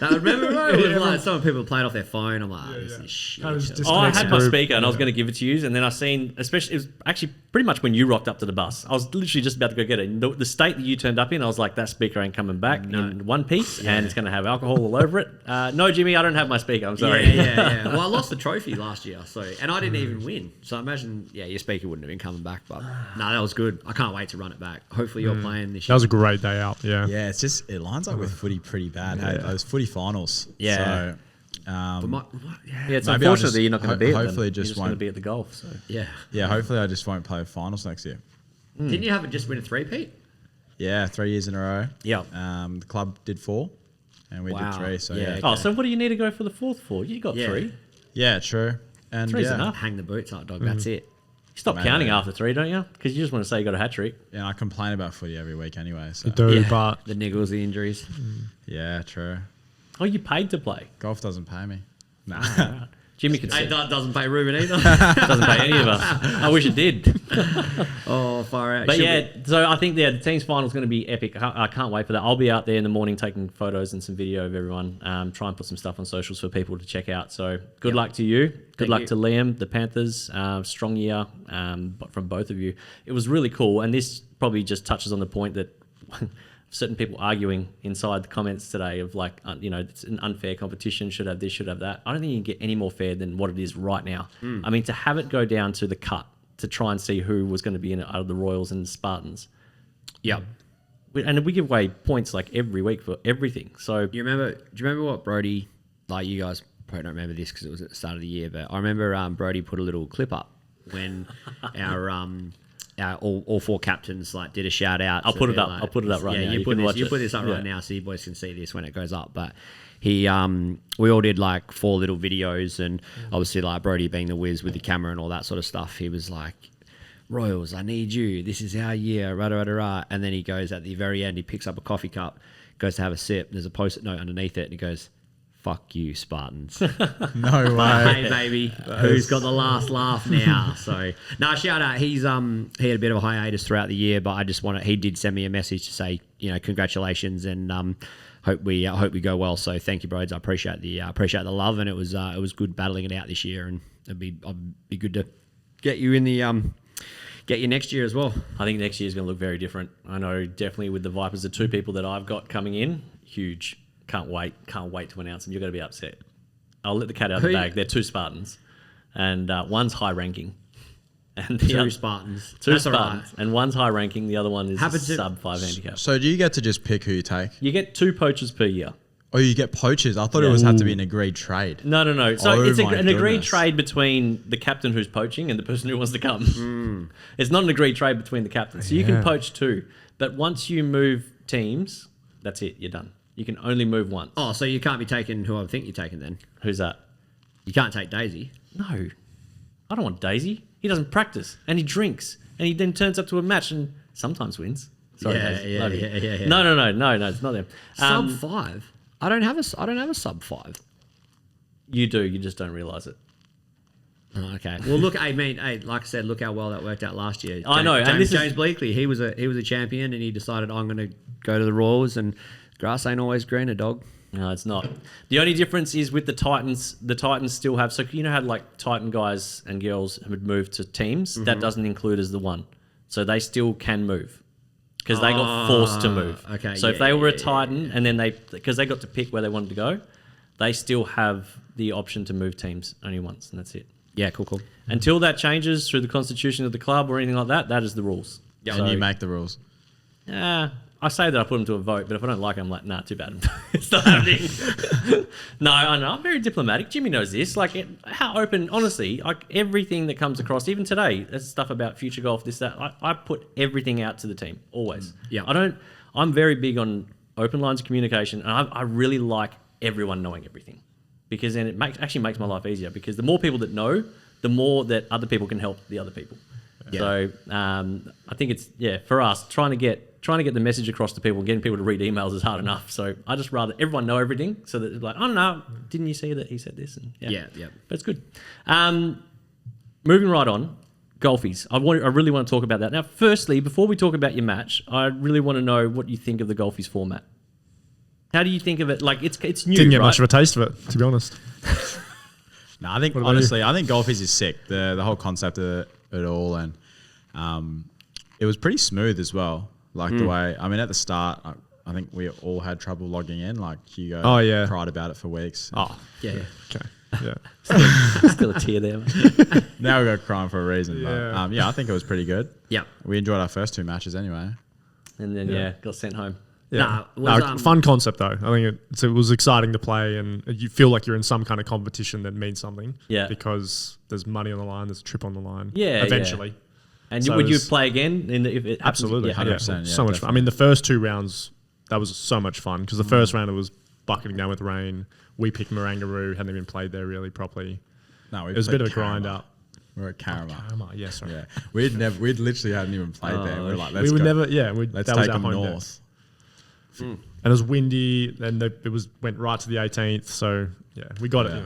Remember, bro? It was like some people playing off their phone. I'm like, this is shit. Kind of just I disconnects had the my group. speaker and I was going to give it to you, and then I seen, especially, it was actually pretty much when you rocked up to the bus. I was literally just about to go get it. And the state that you turned up in, I was like, that speaker ain't coming back in one piece, and it's going to have alcohol all over it. No, Jimmy, I don't have my speaker. I'm sorry. Yeah. Well, I lost the trophy last year, and I didn't even win. So I imagine, your speaker wouldn't have been coming back. But no, that was good. I can't wait to run it back. Hopefully, you're playing this year. That was a great day out. Yeah. Yeah, it's just it lines up with footy pretty bad. Hey, those footy finals. Yeah. So, It's Maybe I'll unfortunate just that you're not going to be at them. hopefully You're just just going to won't- be at the golf. So Yeah. hopefully I just won't play finals next year. Didn't you have it just win a three-peat? Yeah, 3 years in a row. Yep. The club did 4, and we Wow. did 3. So Yeah. yeah. Oh, so what do you need to go for the fourth for? You got Yeah. 3. Yeah, true. And Three's yeah, enough. Hang the boots up, dog. That's it. You stop Mate, counting yeah. after 3, don't you? Because you just want to say you got a hat trick. and I complain about footy every week anyway. So Do, but The niggles, the injuries. yeah, true. Oh, you paid to play. Golf doesn't pay me. Nah. Right. Jimmy could Hey, say that doesn't pay Ruben either. doesn't pay any of us. I wish it did. Oh, far out. But Should yeah, so I think the team's final is going to be epic. I can't wait for that. I'll be out there in the morning taking photos and some video of everyone. Try and put some stuff on socials for people to check out. So good luck to you. Good Thank luck you. to Liam, the Panthers. Strong year from both of you. It was really cool. And this probably just touches on the point that certain people arguing inside the comments today of like, it's an unfair competition, should have this, should have that. I don't think you can get any more fair than what it is right now. I mean, to have it go down to the cut to try and see who was going to be in it out of the Royals and Spartans. Yep. And we give away points like every week for everything. So Do you remember what Brody, like you guys probably don't remember this because it was at the start of the year, but I remember Brody put a little clip up when our all 4 captains like did a shout out. I'll put it up. I'll put it up right now. You You put can watch you it. put this up right Yeah. now so you boys can see this when it goes up. But he, we all did like 4 little videos, and obviously like Brody being the whiz with the camera and all that sort of stuff. He was like, "Royals, I need you. This is our year." Rah, rah, rah, rah. And then he goes at the very end. He picks up a coffee cup, goes to have a sip. There's a post-it note underneath it, and he goes, "Fuck you, Spartans." No way. Hey baby, who's got the last laugh now? So no, shout out. He had a bit of a hiatus throughout the year, but I just he did send me a message to say, congratulations, and hope we go well. So thank you, Broads. I appreciate the love, and it was good battling it out this year, and I'd be good to get you in the get you next year as well. I think next year's going to look very different. I know definitely with the Vipers, the 2 people that I've got coming in, huge. Can't wait to announce them. You're going to be upset. I'll let the cat out of the bag. They're 2 Spartans, and one's high ranking, and the 2 other, Spartans. 2 That's all Spartans, right. and one's high ranking. The other one is Happens to- sub 5 handicap. So do you get to just pick who you take? You get 2 poachers per year. Or you get poachers? I thought it had to be an agreed trade. No. So Oh it's my an agreed goodness. trade between the captain who's poaching and the person who wants to come. It's not an agreed trade between the captains. So you can Yeah. poach 2, but once you move teams, that's it. You're done. You can only move once. Oh, so you can't be taking who I think you're taking then. Who's that? You can't take Daisy. No, I don't want Daisy. He doesn't practice and he drinks and he then turns up to a match and sometimes wins. Sorry, Yeah, Daisy. yeah, Love you. yeah. No, it's not them. Sub 5. I don't have a sub 5. You do. You just don't realise it. Oh, okay. Well, look, like I said, look how well that worked out last year. I know, and James, this is- James Bleakley, he was a champion, and he decided I'm going to go to the Royals, and grass ain't always greener, dog. No, it's not. The only difference is with the Titans. The Titans still have. So you know how like Titan guys and girls would move to teams. That doesn't include as the one. So they still can move because they got forced to move. okay, So if yeah, they were a yeah, Titan and then because they got to pick where they wanted to go, they still have the option to move teams only once, and that's it. Yeah, cool. Until that changes through the constitution of the club or anything like that, that is the rules. And you make the rules. I say that I put them to a vote, but if I don't like it, I'm like, nah, too bad. It's not happening. No, I know. I'm very diplomatic. Jimmy knows this. Like, how open, honestly, like everything that comes across, even today, there's stuff about future golf, this, that. I put everything out to the team, always. Yeah. I'm very big on open lines of communication, and I really like everyone knowing everything because then it actually makes my life easier because the more people that know, the more that other people can help the other people. Yeah. So I think it's, for us, trying to get the message across to people, getting people to read emails is hard enough. So I just rather everyone know everything so that it's like, oh no, didn't you see that he said this? And Yeah. But it's good. Moving right on, golfies. I really want to talk about that. Now, firstly, before we talk about your match, I really want to know what you think of the golfies format. How do you think of it? Like it's new, Didn't get right? much of a taste of it, to be honest. No, I think about honestly, I think golfies is sick. The whole concept of it all, and it was pretty smooth as well. Like the way, I mean, at the start, I think we all had trouble logging in. Like Hugo, cried about it for weeks. Oh, yeah. Okay. Yeah. Still a tear there. Now we got crying for a reason. Yeah. But I think it was pretty good. Yep. We enjoyed our first 2 matches anyway. And then got sent home. Yeah. Nah, it was, fun concept though. I think it was exciting to play, and you feel like you're in some kind of competition that means something. Yeah. Because there's money on the line, there's a trip on the line. Yeah. Eventually. And So would you it's- play again? If it Absolutely. happens? 100%, So much fun. I mean, the first 2 rounds, that was so much fun because the first round it was bucketing down with rain. We picked Marangaroo, hadn't even played there really properly. No, It was a bit of a grind up. We were at Karama. Yeah, sorry. Yeah, we'd literally hadn't even played there. We were like, let's we would go. never, Let's that take was our them home north. and it was windy, and went right to the 18th. So yeah, we got it.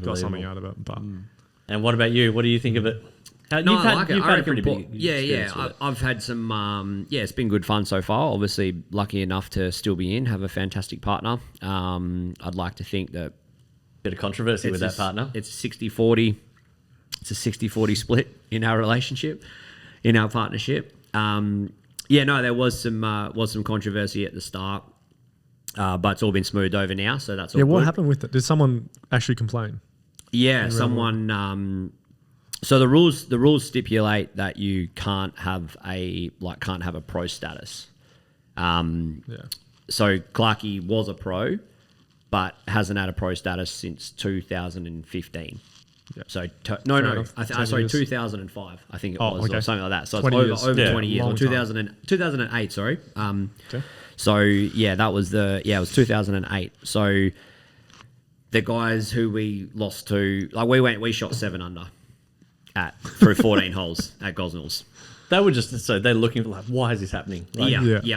Got something out of it. But And what about you? What do you think of it? No, You've I like it. You've I had a reckon pretty big experience with it. I've had some. It's been good fun so far. Obviously, lucky enough to still be in, have a fantastic partner. I'd like to think that Bit of controversy with that partner. It's 60-40. It's a 60-40 split in our relationship, in our partnership. There was some controversy at the start, but it's all been smoothed over now, so that's all what good. happened with it? Did someone actually complain? Yeah, someone. So the rules stipulate that you can't have a pro status. So Clarkey was a pro, but hasn't had a pro status since 2015. Yeah. So Fair enough. 2005, I think it was, okay. or something like that. So 20 it's years. over Yeah, 20 years, or long 2008. Sorry. Okay. So that was it was 2008. So the guys who we lost to, we shot 7 under through 14 holes at Gosnells. They were they're looking for why is this happening? Yeah.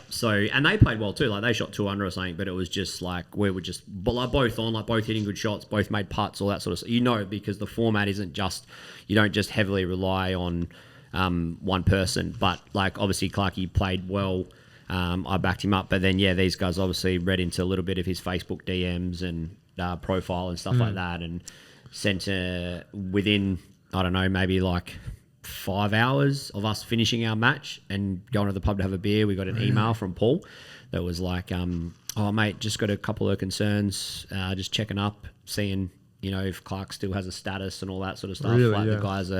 So, and they played well too. Like they shot 2 under or something, but it was just we were just both on, both hitting good shots, both made putts, all that sort of stuff. Because the format isn't just, you don't just heavily rely on one person. But obviously Clarkey played well. I backed him up, but then these guys obviously read into a little bit of his Facebook DMs and profile and stuff like that, and sent within, I don't know, maybe 5 hours of us finishing our match and going to the pub to have a beer, we got an email from Paul that was oh mate, just got a couple of concerns, just checking up, seeing if Clark still has a status and all that sort of stuff. Really, the guys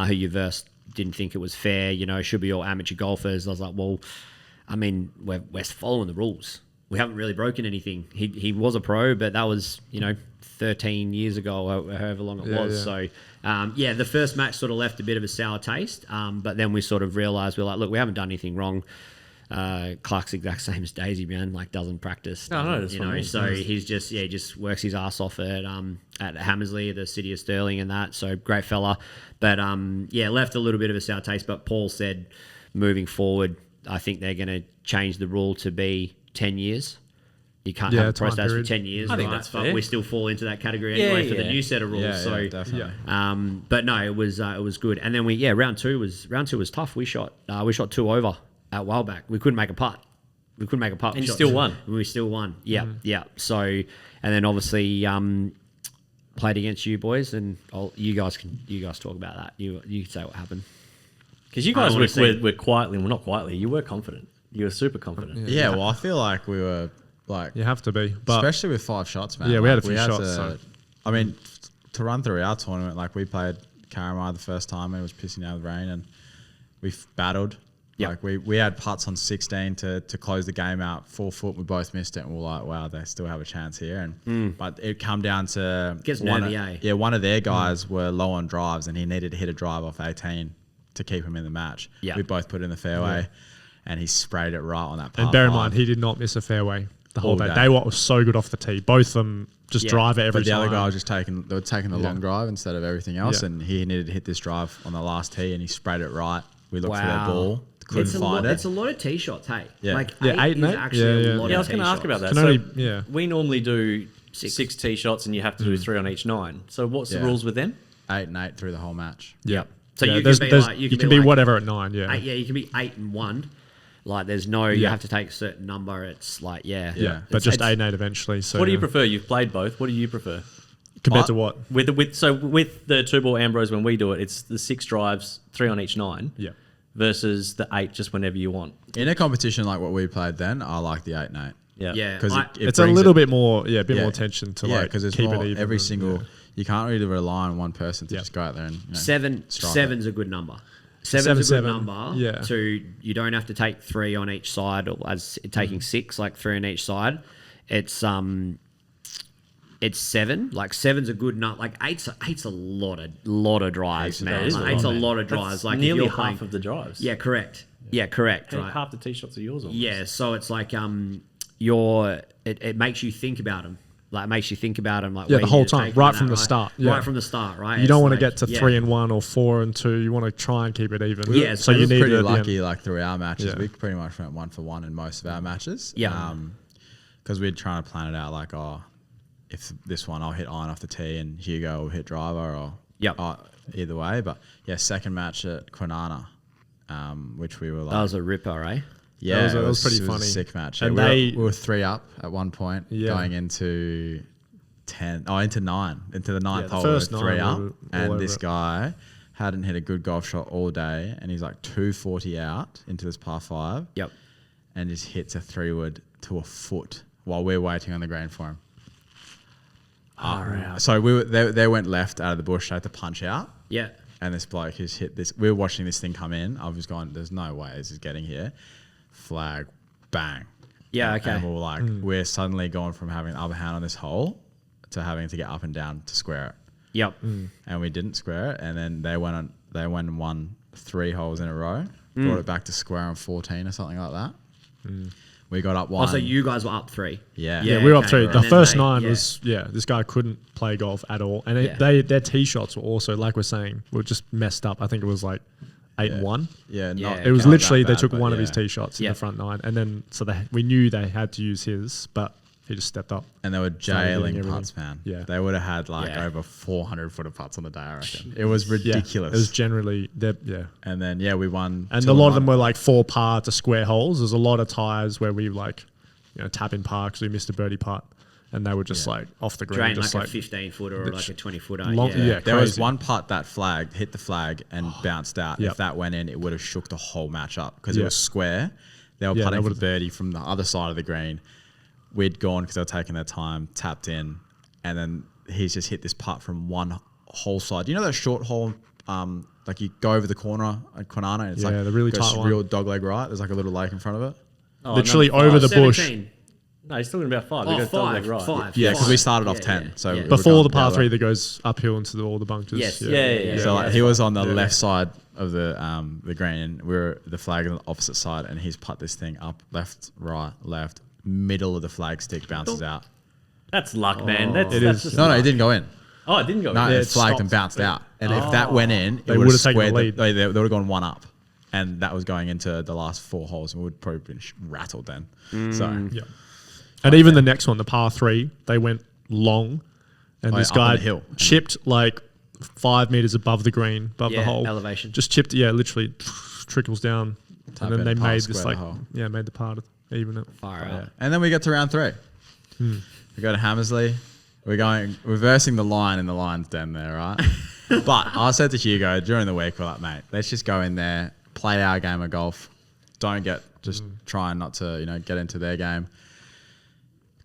who you versed didn't think it was fair, should be all amateur golfers. I was like, well, I mean, we're following the rules. We haven't really broken anything. He was a pro, but that was 13 years ago, or however long it was. Yeah. So, the first match sort of left a bit of a sour taste, but then we sort of realised, we're like, look, we haven't done anything wrong. Clark's the exact same as Daisy, man, doesn't practice. So he's just works his ass off at Hammersley, the city of Stirling and that. So great fella. But, left a little bit of a sour taste. But Paul said, moving forward, I think they're going to change the rule to be 10 years. You can't have a pro status for 10 years, I think right? that's fair. But we still fall into that category anyway for the new set of rules. Yeah, definitely. But no, it was good. And then round two was tough. We shot 2 over at Wildback. We couldn't make a putt. And you still won. We still won. Yeah, yeah. So, and then obviously played against you boys, and you guys talk about that. You can say what happened. Because you guys were quietly, well, not quietly, you were confident. You were super confident. Yeah, well, I feel like we were you have to be, but especially with 5 shots, man. Yeah, we had a few shots. I mean, to run through our tournament, we played Karama the first time and it was pissing down with rain, and we battled. Yep. We had putts on 16 to close the game out, 4 foot. We both missed it, and we're like, wow, they still have a chance here. And but it come down to Gets nervy, eh? Yeah, one of their guys were low on drives, and he needed to hit a drive off 18 to keep him in the match. Yeah. We both put it in the fairway, and he sprayed it right on that par and bear in 5. mind he did not miss a fairway the whole All day. day. They was so good off the tee. Both of them just drive it every But the time. other guy was just taking the long drive instead of everything else, Yeah. and he needed to hit this drive on the last tee, and he sprayed it right. We looked for their Wow. ball, couldn't find it. It's a lot of tee shots, hey. Yeah. Yeah, 8 and is 8? actually Yeah, a lot Yeah, I of was going to tee ask about shots. that. Can So only- we normally do 6. 6 tee shots, and you have to do 3 on each 9. So what's the Yeah. rules with them? 8 and 8 through the whole match. Yep. So Yeah, you there's- can be there's- like you can be like whatever at 9. Yeah, 8, you can be 8 and 1, Like there's no, you have to take a certain number. It's like, Yeah, but just 8-8 eventually. So What do you prefer? You've played both. What do you prefer? compared to what? With the 2-ball Ambrose, when we do it, it's the 6 drives, 3 on each 9. Yeah. Versus the 8 just whenever you want. In a competition like what we played then, I like the 8 and 8. Yeah. Yeah. Because It's a little bit more, bit more attention to like because it's keep more it even. every and- single. You can't really rely on one person to just go out there and strike seven's a good number. Seven's a good 7. number. Yeah. To you don't have to take 3 on each side, or as taking 6, like 3 on each side. It's 7. Like 7's a good number. Like 8's a lot of drives, man. Like 8's a lot of drives. That's like nearly if you're half playing, of the drives. Yeah, correct. Yeah, correct. Right. Half the tee shots are yours. Almost. Yeah, so it's like it makes you think about them. Like it makes you think about them. Like Yeah, where the you whole need to time, take right them from at, the start, yeah. Right from the start, right? You don't want to get to 3 and 1 or 4 and 2. You want to try and keep it even. Yeah, so we you were need pretty it at the end. lucky. Like through our matches, Yeah. we pretty much went 1 for 1 in most of our matches. Yeah. Because we'd trying to plan it out. Like, if this one I'll hit iron off the tee and Hugo will hit driver, or either way. But yeah, second match at Kwinana, which we were like, That was a ripper, eh? yeah, that was pretty it was funny. a sick match. And Yeah, they- we were 3 up at one point, Yeah. going into 10, into 9, into the 9th the hole. first We were 9 3 up, we were all and over this it. guy hadn't hit a good golf shot all day, and he's like 240 out into this par 5. Yep. And just hits a 3-wood to a foot while we're waiting on the green for him. So they went left out of the bush. They had to punch out. Yeah. And this bloke who's hit this. We were watching this thing come in. I was going, there's no way this is getting here. Flag, bang. Yeah, And- okay. And we were like, we're suddenly going from having the upper hand on this hole to having to get up and down to square it. Yep. And we didn't square it. And then they went and won 3 holes in a row. Brought it back to square on 14 or something like that. We got up 1. Oh, so you guys were up 3. Yeah. Yeah, we were up okay, 3. right. The And then first they- 9 yeah. was, this guy couldn't play golf at all. And Yeah. their tee shots were also, like we're saying, were just messed up. I think it was like 8 and 1. Yeah, Yeah, not, It was not literally, that they bad, took but one of yeah. his tee shots in Yeah. the front 9. And then, so we knew they had to use his, but he just stepped up. And they were Started hitting jailing everything. putts, man. Yeah. They would have had like Yeah. over 400 footer putts on the day, I reckon. It was Yeah, ridiculous. it was generally, And then, we won. And 2 a lot and of them 1. were like 4 par to square holes. There's a lot of ties where we like, tap in par because we missed a birdie putt. And they were just like off the green. Drain just like a 15 footer or like a 20 footer. long- yeah. There was crazy. one putt that hit the flag and bounced out. Yep. If that went in, it would have shook the whole match up because it Yeah. was square. They were Yeah, putting they for would've- birdie from the other side of the green. We'd gone because they were taking their time, tapped in, and then he's just hit this putt from one hole side. You know that short hole, like you go over the corner at Kwinana, and it's Yeah, like the really goes tight one. real dogleg right. There's like a little lake in front of it. Oh, literally number over five. the bush. 17. No, he's talking about 5. Oh, He goes double leg 5. right. 5. Yeah, because we started off Yeah, 10. yeah, So yeah. we were Before going the par the 3 other- that goes uphill into all the bunkers. Yes. Yeah. So like yeah. he was on the left side of the green, and we were the flag on the opposite side, and he's put this thing up, left, right, left, middle of the flag stick bounces out. That's luck, man. That's It is. just No, luck. it didn't go in. Oh, it didn't go. No, in. it it flagged and stopped. bounced out. And if that went in, They it would would've have taken the squared lead. They would have gone 1 up, and that was going into the last 4 holes, and we would probably been rattled then. So Yeah. And even the next one, the par 3, they went long, and Oh, this yeah, up on guy the hill. chipped like 5 meters above the green, above the Yeah, hole. elevation. Just chipped, literally trickles down, Tap and then in, they par, made square this the like, hole. made the par to even it. Far out. and then we get to round 3. We go to Hammersley. We're going reversing the line in the lion's den there, right? But I said to Hugo during the week, we're like, mate, let's just go in there, play our game of golf. Just trying not to, get into their game.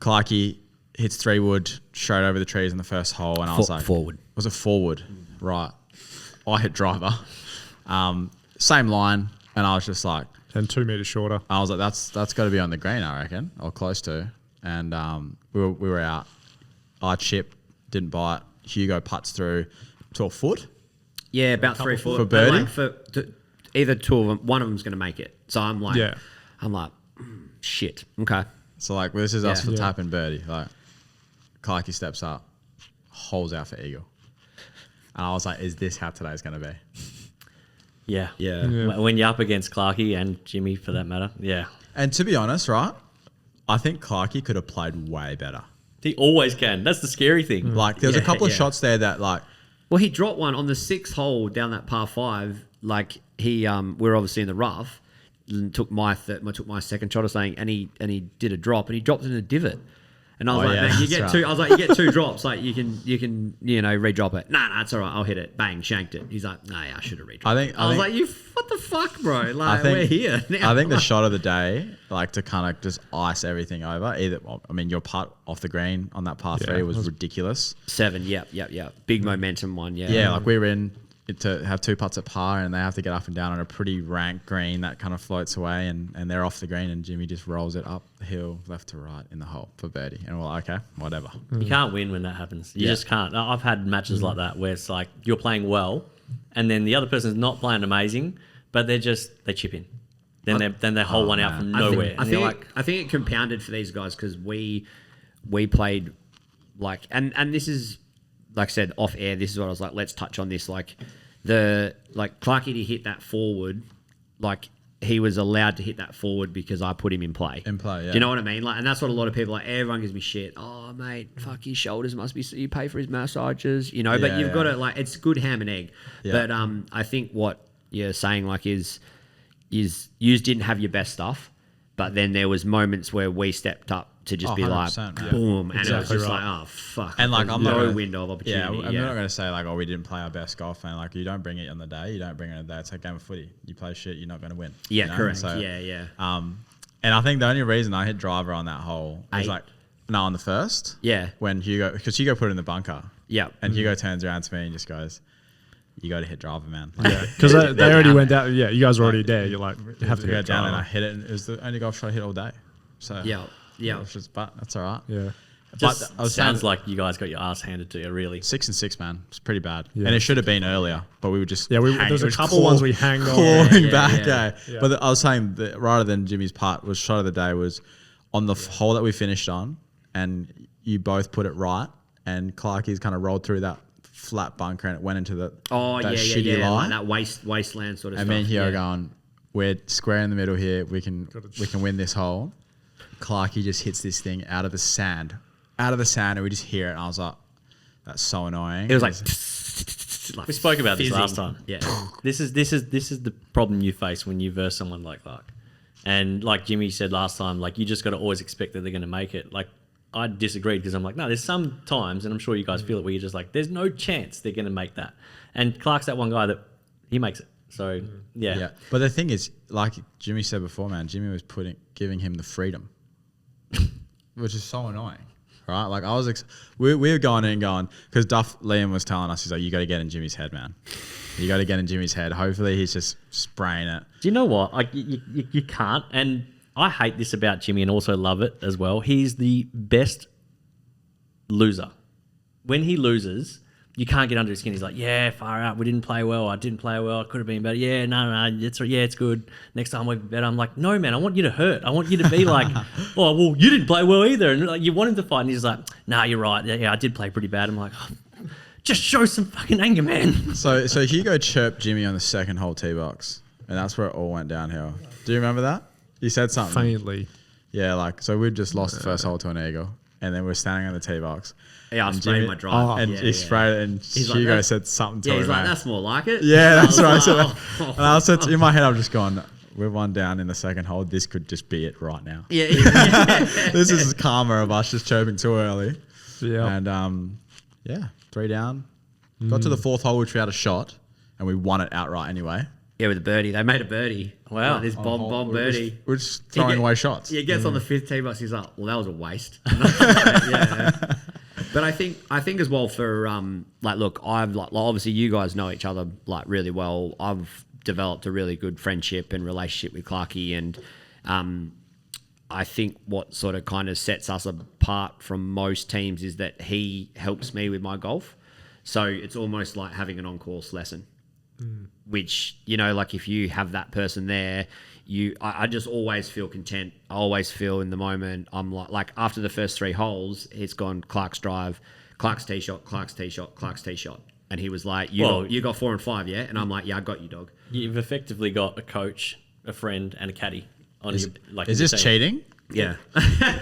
Clarkey hits 3-wood straight over the trees in the first hole, and I was like, forward. Was it forward? Right. I hit driver. Same line, and I was just like, And 2 meters shorter. I was like, that's got to be on the green, I reckon, or close to. And we were out. I chipped, didn't bite. Hugo putts through to a foot. Yeah, about 3 foot. for And, birdie? like, either 2 of them, one of them's going to make it. So I'm like, Yeah. shit. Okay. So like, this is us Yeah. for tapping birdie. Like, Clarkey steps up, holes out for eagle. And I was like, is this how today's going to be? Yeah. Yeah. When you're up against Clarkey and Jimmy, for that matter. Yeah. And to be honest, right, I think Clarkey could have played way better. He always can. That's the scary thing. Like, there's a Yeah, couple of yeah. shots there that like, Well, he dropped one on the 6th hole down that par 5. Like, we're obviously in the rough. took my second shot or something, and he did a drop, and he dropped it in a divot. And I was like, man, you get two. I was like, you get two drops. Like you can redrop it. Nah, it's all right. I'll hit it. Bang, shanked it. He's like, nah, I should have redropped. I was like, what the fuck, bro? Like we're here now. I think the shot of the day, like to kind of just ice everything over. Your putt off the green on that par 3 was ridiculous. 7, yep. Big momentum one, yeah. Yeah, like we were in to have 2 putts at par, and they have to get up and down on a pretty rank green that kind of floats away, and they're off the green, and Jimmy just rolls it up the hill, left to right in the hole for birdie, and we're like, okay, whatever. You can't win when that happens. You just can't. I've had matches like that where it's like you're playing well, and then the other person's not playing amazing, but they chip in. Then they hole one out from nowhere. I think it compounded for these guys because we played like, and this is, like I said, off air, this is what I was like, let's touch on this. Like Clarkie to hit that forward, like he was allowed to hit that forward because I put him in play. In play, yeah. Do you know what I mean? Like, and that's what a lot of people, like, everyone gives me shit. Oh, mate, fuck, his shoulders must be, you pay for his massages, but you've got to, like, it's good ham and egg. Yeah. But I think what you're saying, like, is you didn't have your best stuff, but then there was moments where we stepped up to just be like, boom, and it was just like, oh, fuck. And like, I'm no window of opportunity. Yeah, I'm not going to say like, oh, we didn't play our best golf, and like, you don't bring it on the day, you don't bring it on the day. It's like a game of footy. You play shit, you're not going to win. Yeah, correct. So, yeah. And I think the only reason I hit driver on that hole was on the first. Yeah. When because Hugo put it in the bunker. Yeah. And Hugo turns around to me and just goes, you got to hit driver, man. Because they already went down. Yeah, you guys were already there. You're like, you have to go hit down, driver. and I hit it, and it was the only golf shot I hit all day. So yeah. But that's all right. Yeah. Sounds like you guys got your ass handed to you, really. 6 and 6, man. It's pretty bad. Yeah. And it should have been earlier, but we were just there was a couple ones we hanged on. Clawing back, yeah. But I was saying that rather than Jimmy's putt, was shot of the day was on the hole that we finished on, and you both put it right, and Clarkie's kind of rolled through that flat bunker, and it went into that shitty line. Like that wasteland sort of stuff. And me and going, we're square in the middle here. We can win this hole. Clarkie just hits this thing out of the sand, and we just hear it. And I was like, "That's so annoying." It was like we spoke about fizzing. this last time. Yeah, this is the problem you face when you verse someone like Clark. And like Jimmy said last time, like you just got to always expect that they're going to make it. Like I disagreed because I'm like, no, there's some times, and I'm sure you guys feel it, where you're just like, there's no chance they're going to make that. And Clark's that one guy that he makes it. So yeah. But the thing is, like Jimmy said before, man, Jimmy was giving him the freedom. Which is so annoying, right? Like I was, we were going because Liam was telling us, he's like, you got to get in Jimmy's head, man. You got to get in Jimmy's head. Hopefully he's just spraying it. Do you know what? Like you can't, and I hate this about Jimmy and also love it as well. He's the best loser. When he loses, you can't get under his skin. He's like, yeah, far out. We didn't play well. I didn't play well. I could have been better. Yeah, no, it's good. Next time we'll be better. I'm like, no, man, I want you to hurt. I want you to be like, oh, well, you didn't play well either. And like, you want him to fight, and he's like, nah, you're right. Yeah, I did play pretty bad. I'm like, oh, just show some fucking anger, man. So Hugo chirped Jimmy on the second hole tee box, and that's where it all went downhill. Do you remember that? He said something. Faintly. Yeah, like, so we'd just lost the first hole to an eagle, and then we're standing on the tee box. Yeah, I sprayed my drive. He sprayed it, and Hugo said something to him. Yeah, he's like, that's more like it. Yeah, that's right. And I was in my head, I'm just going, we're one down in the second hole. This could just be it right now. Yeah. This is karma of us just chirping too early. Yeah. And 3 down. Got to the fourth hole, which we had a shot, and we won it outright anyway. Yeah, with a birdie. They made a birdie. Wow. Like this bomb birdie. We're just throwing away shots. He gets on the fifth tee box. He's like, well, that was a waste. Yeah. But I think as well for look, I've obviously you guys know each other like really well. I've developed a really good friendship and relationship with Clarkie, and I think what sort of kind of sets us apart from most teams is that he helps me with my golf. So it's almost like having an on-course lesson, which, like if you have that person there, I just always feel content. I always feel in the moment, I'm like after the first 3 holes, it's gone Clark's drive, Clark's tee shot, Clark's tee shot, Clark's tee shot. And he was like, you got 4 and 5, yeah? And I'm like, yeah, I got you, dog. You've effectively got a coach, a friend, and a caddy on your like. Is this cheating? Yeah.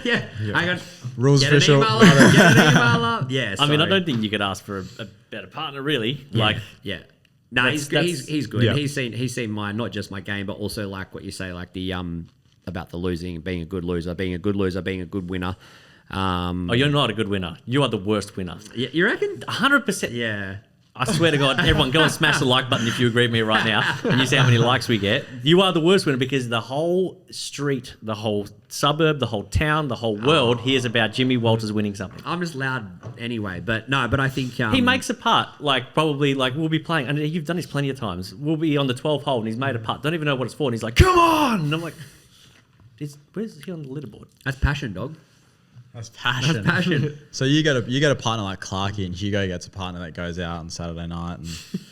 Yeah. I got rules official. Get an email up. Yeah. I mean, I don't think you could ask for a better partner, really. Yeah. Like, yeah. No, he's good. Yeah. He's seen not just my game, but also like what you say, like the about the losing, being a good loser, being a good winner. You're not a good winner. You are the worst winner. You reckon? 100%. Yeah. I swear to God, everyone go and smash the like button if you agree with me right now, and you see how many likes we get. You are the worst winner because the whole street, the whole suburb, the whole town, the whole world hears about Jimmy Walters winning something. I'm just loud anyway, but I think he makes a putt, probably we'll be playing, and you've done this plenty of times. We'll be on the 12th hole, and he's made a putt. Don't even know what it's for, and he's like, "Come on!" And I'm like, "Where's he on the leaderboard?" That's passion, dog. That's passion. So you get a partner like Clarkie, and Hugo gets a partner that goes out on Saturday night. And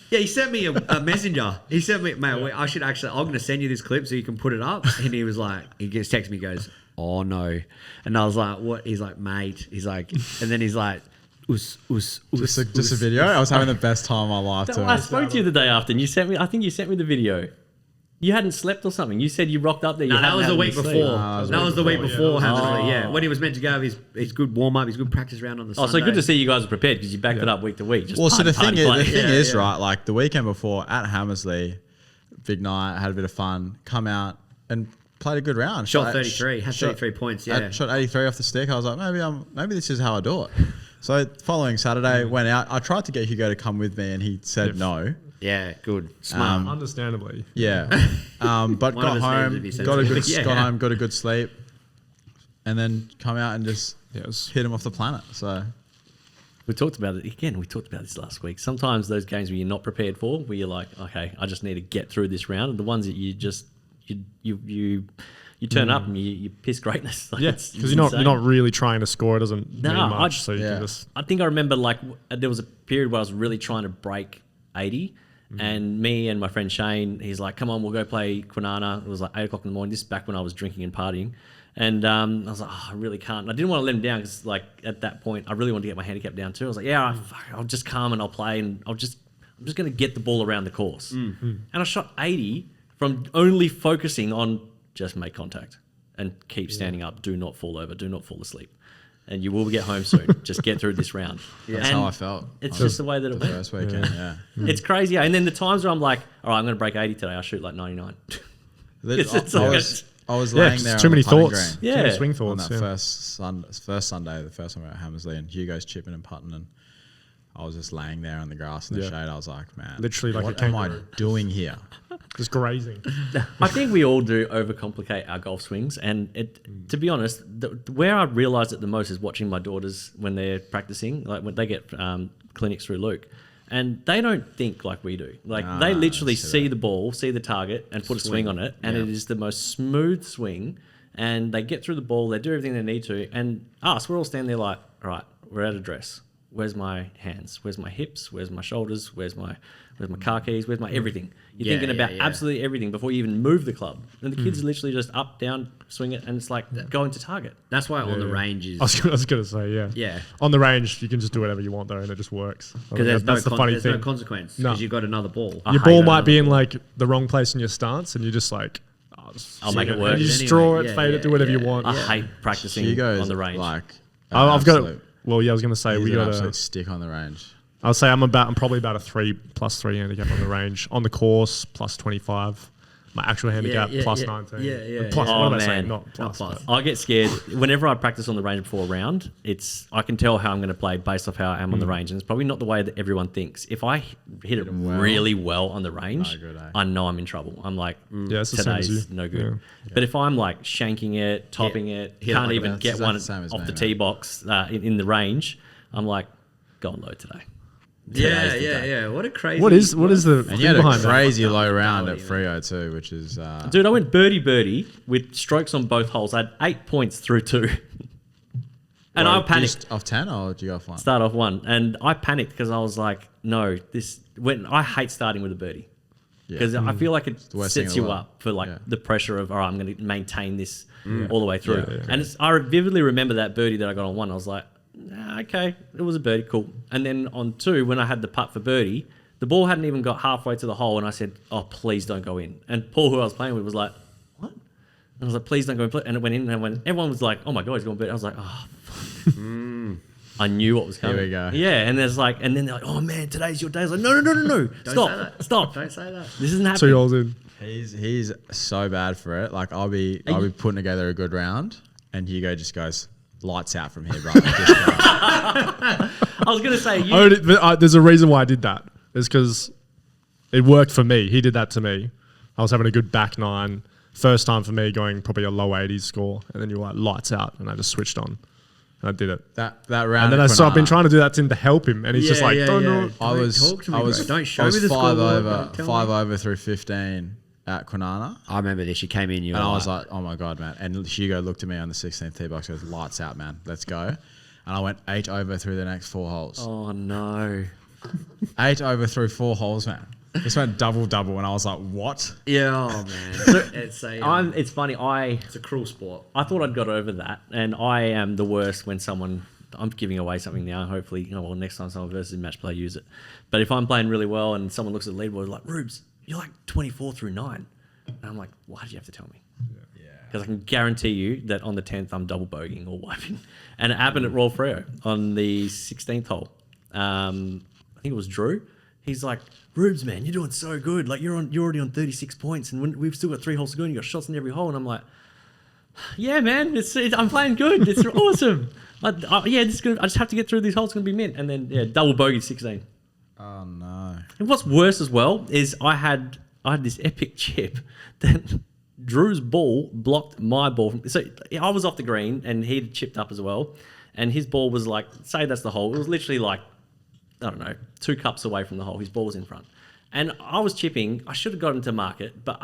Yeah, he sent me a messenger. He sent me, mate, I'm going to send you this clip so you can put it up. And he was like, he just texts me, goes, "Oh no." And I was like, "What?" He's like, "Mate." He's like, and then he's like, "Us." just a video. I was having the best time of my life. I spoke to you the day after, and I think you sent me the video. You hadn't slept or something. You said you rocked up there. No, that was the week before. That was the week before. Yeah. When he was meant to go have his good warm up, his good practice round on the Sunday. So good to see you guys are prepared because you backed it up week to week. So the thing is, right? Like the weekend before at Hammersley, big night, had a bit of fun. Come out and played a good round. Shot 33, had 33 points. Yeah, shot 83 off the stick. I was like, maybe this is how I do it. So following Saturday, went out. I tried to get Hugo to come with me, and he said no. Yeah, good, smart. Understandably. Yeah, but got home, got a good sleep, and then come out and just hit him off the planet. So we talked about it again. We talked about this last week. Sometimes those games where you're not prepared for, where you're like, okay, I just need to get through this round. And the ones that you just you turn up and you piss greatness. Like, because you're not really trying to score. It doesn't mean much. So you can just. I think I remember there was a period where I was really trying to break 80. And me and my friend Shane, he's like, "Come on, we'll go play Kwinana." It was like 8 o'clock in the morning. This is back when I was drinking and partying. And I was like, I really can't. And I didn't want to let him down because at that point, I really wanted to get my handicap down too. I was like, I'll just come and I'll play and I'm just going to get the ball around the course. And I shot 80 from only focusing on just make contact and keep standing up. Do not fall over. Do not fall asleep. And you will get home soon. Just get through this round. That's how I felt. It's just the way that it went. First weekend, It's crazy. And then the times where I'm like, all right, I'm going to break 80 today. I'll shoot like 99. I was laying there. Too many Green, thoughts. Too many swing thoughts. On that first Sunday, the first time we were at Hammersley, and Hugo's chipping and putting, and I was just laying there in the grass in the shade. I was like, man, literally like what am I doing here? Just grazing. I think we all do overcomplicate our golf swings, and to be honest, where I realised it the most is watching my daughters when they're practicing, like when they get clinics through Luke, and they don't think like we do. Like they literally see the ball, see the target, and put a swing on it, and it is the most smooth swing. And they get through the ball, they do everything they need to, and we're all standing there like, all right, we're out of dress. Where's my hands? Where's my hips? Where's my shoulders? Where's my car keys? Where's my everything? You're thinking about absolutely everything before you even move the club. And the kids are literally just up, down, swing it, and it's like going to target. That's why on the range is... I was going to say, Yeah. On the range, you can just do whatever you want, though, and it just works. Because that's the funny thing. no consequence, because you've got another ball. Your ball might be in like the wrong place in your stance, and you're just like... I'll make it work. You just draw it, fade it, do whatever you want. I hate practicing on the range. I've got it. Well, I was going to say we got a stick on the range. I'll say I'm probably about a 3+3 handicap on the range. On the course, +25. My actual handicap, +19. Plus, what am I saying? Not plus. I get scared. Whenever I practice on the range before a round, I can tell how I'm going to play based off how I am on the range. And it's probably not the way that everyone thinks. If I hit it really well on the range, I know I'm in trouble. I'm like, today's no good. Yeah. But if I'm like shanking it, topping it, can't even get one off the tee box in the range, I'm like, go on low today. Yeah. What a crazy... What is the... And you had a crazy low round at Frio too, which is... Dude, I went birdie with strokes on both holes. I had 8 points through 2. And I panicked. Off 10 or did you go off 1? Start off 1. And I panicked because I was like, no, I hate starting with a birdie. Because I feel like it sets you up for the pressure of, all right, I'm going to maintain this all the way through. And I vividly remember that birdie that I got on 1. I was like, okay, it was a birdie, cool. And then on 2, when I had the putt for birdie, the ball hadn't even got halfway to the hole, and I said, oh, please don't go in. And Paul, who I was playing with, was like, what? And I was like, please don't go in. And it went in, and everyone was like, oh my God, he's going birdie. I was like, oh, fuck. I knew what was coming. Here we go. Yeah, and there's like, and then they're like, "Oh man, today's your day." I was like, "No, stop! Don't say that. This isn't happening." 2 holes in. He's so bad for it. Like I'll be putting together a good round, and Hugo just goes lights out from here, bro. I was gonna say there's a reason why I did that. It's because it worked for me. He did that to me. I was having a good back nine. First time for me going probably a low 80s score, and then you were like lights out, and I just switched on. And I did it. That round. And then I've been trying to do that to him to help him, and he's just like, don't do it. I was don't show me the 5 over through 15 at Kwinana. I remember this. You came in, and I was like, oh my God, man. And Hugo looked at me on the 16th tee box, goes, lights out, man. Let's go. And I went 8 over through the next 4 holes. Oh no. 8 over through 4 holes, man. Just went double, and I was like, what? Yeah, oh man. It's funny. It's a cruel sport. I thought I'd got over that, and I am the worst when I'm giving away something now. Hopefully, next time someone versus match play use it. But if I'm playing really well and someone looks at the leaderboard like, Rubes, you're like 24 through 9. And I'm like, why did you have to tell me? Because I can guarantee you that on the 10th, I'm double bogeying or wiping. And it happened at Royal Freo on the 16th hole. I think it was Drew. He's like, Rubes, man, you're doing so good. Like you're already on 36 points, and we've still got 3 holes to go, and you got shots in every hole. And I'm like, yeah, man, I'm playing good. It's awesome. This is good. I just have to get through these holes. It's gonna be mint. And then double bogey 16. Oh no. And what's worse as well is I had this epic chip that Drew's ball blocked my ball. So I was off the green, and he'd chipped up as well, and his ball was like, say that's the hole. It was literally like, I don't know, 2 cups away from the hole. His ball was in front. And I was chipping. I should have gotten to market, but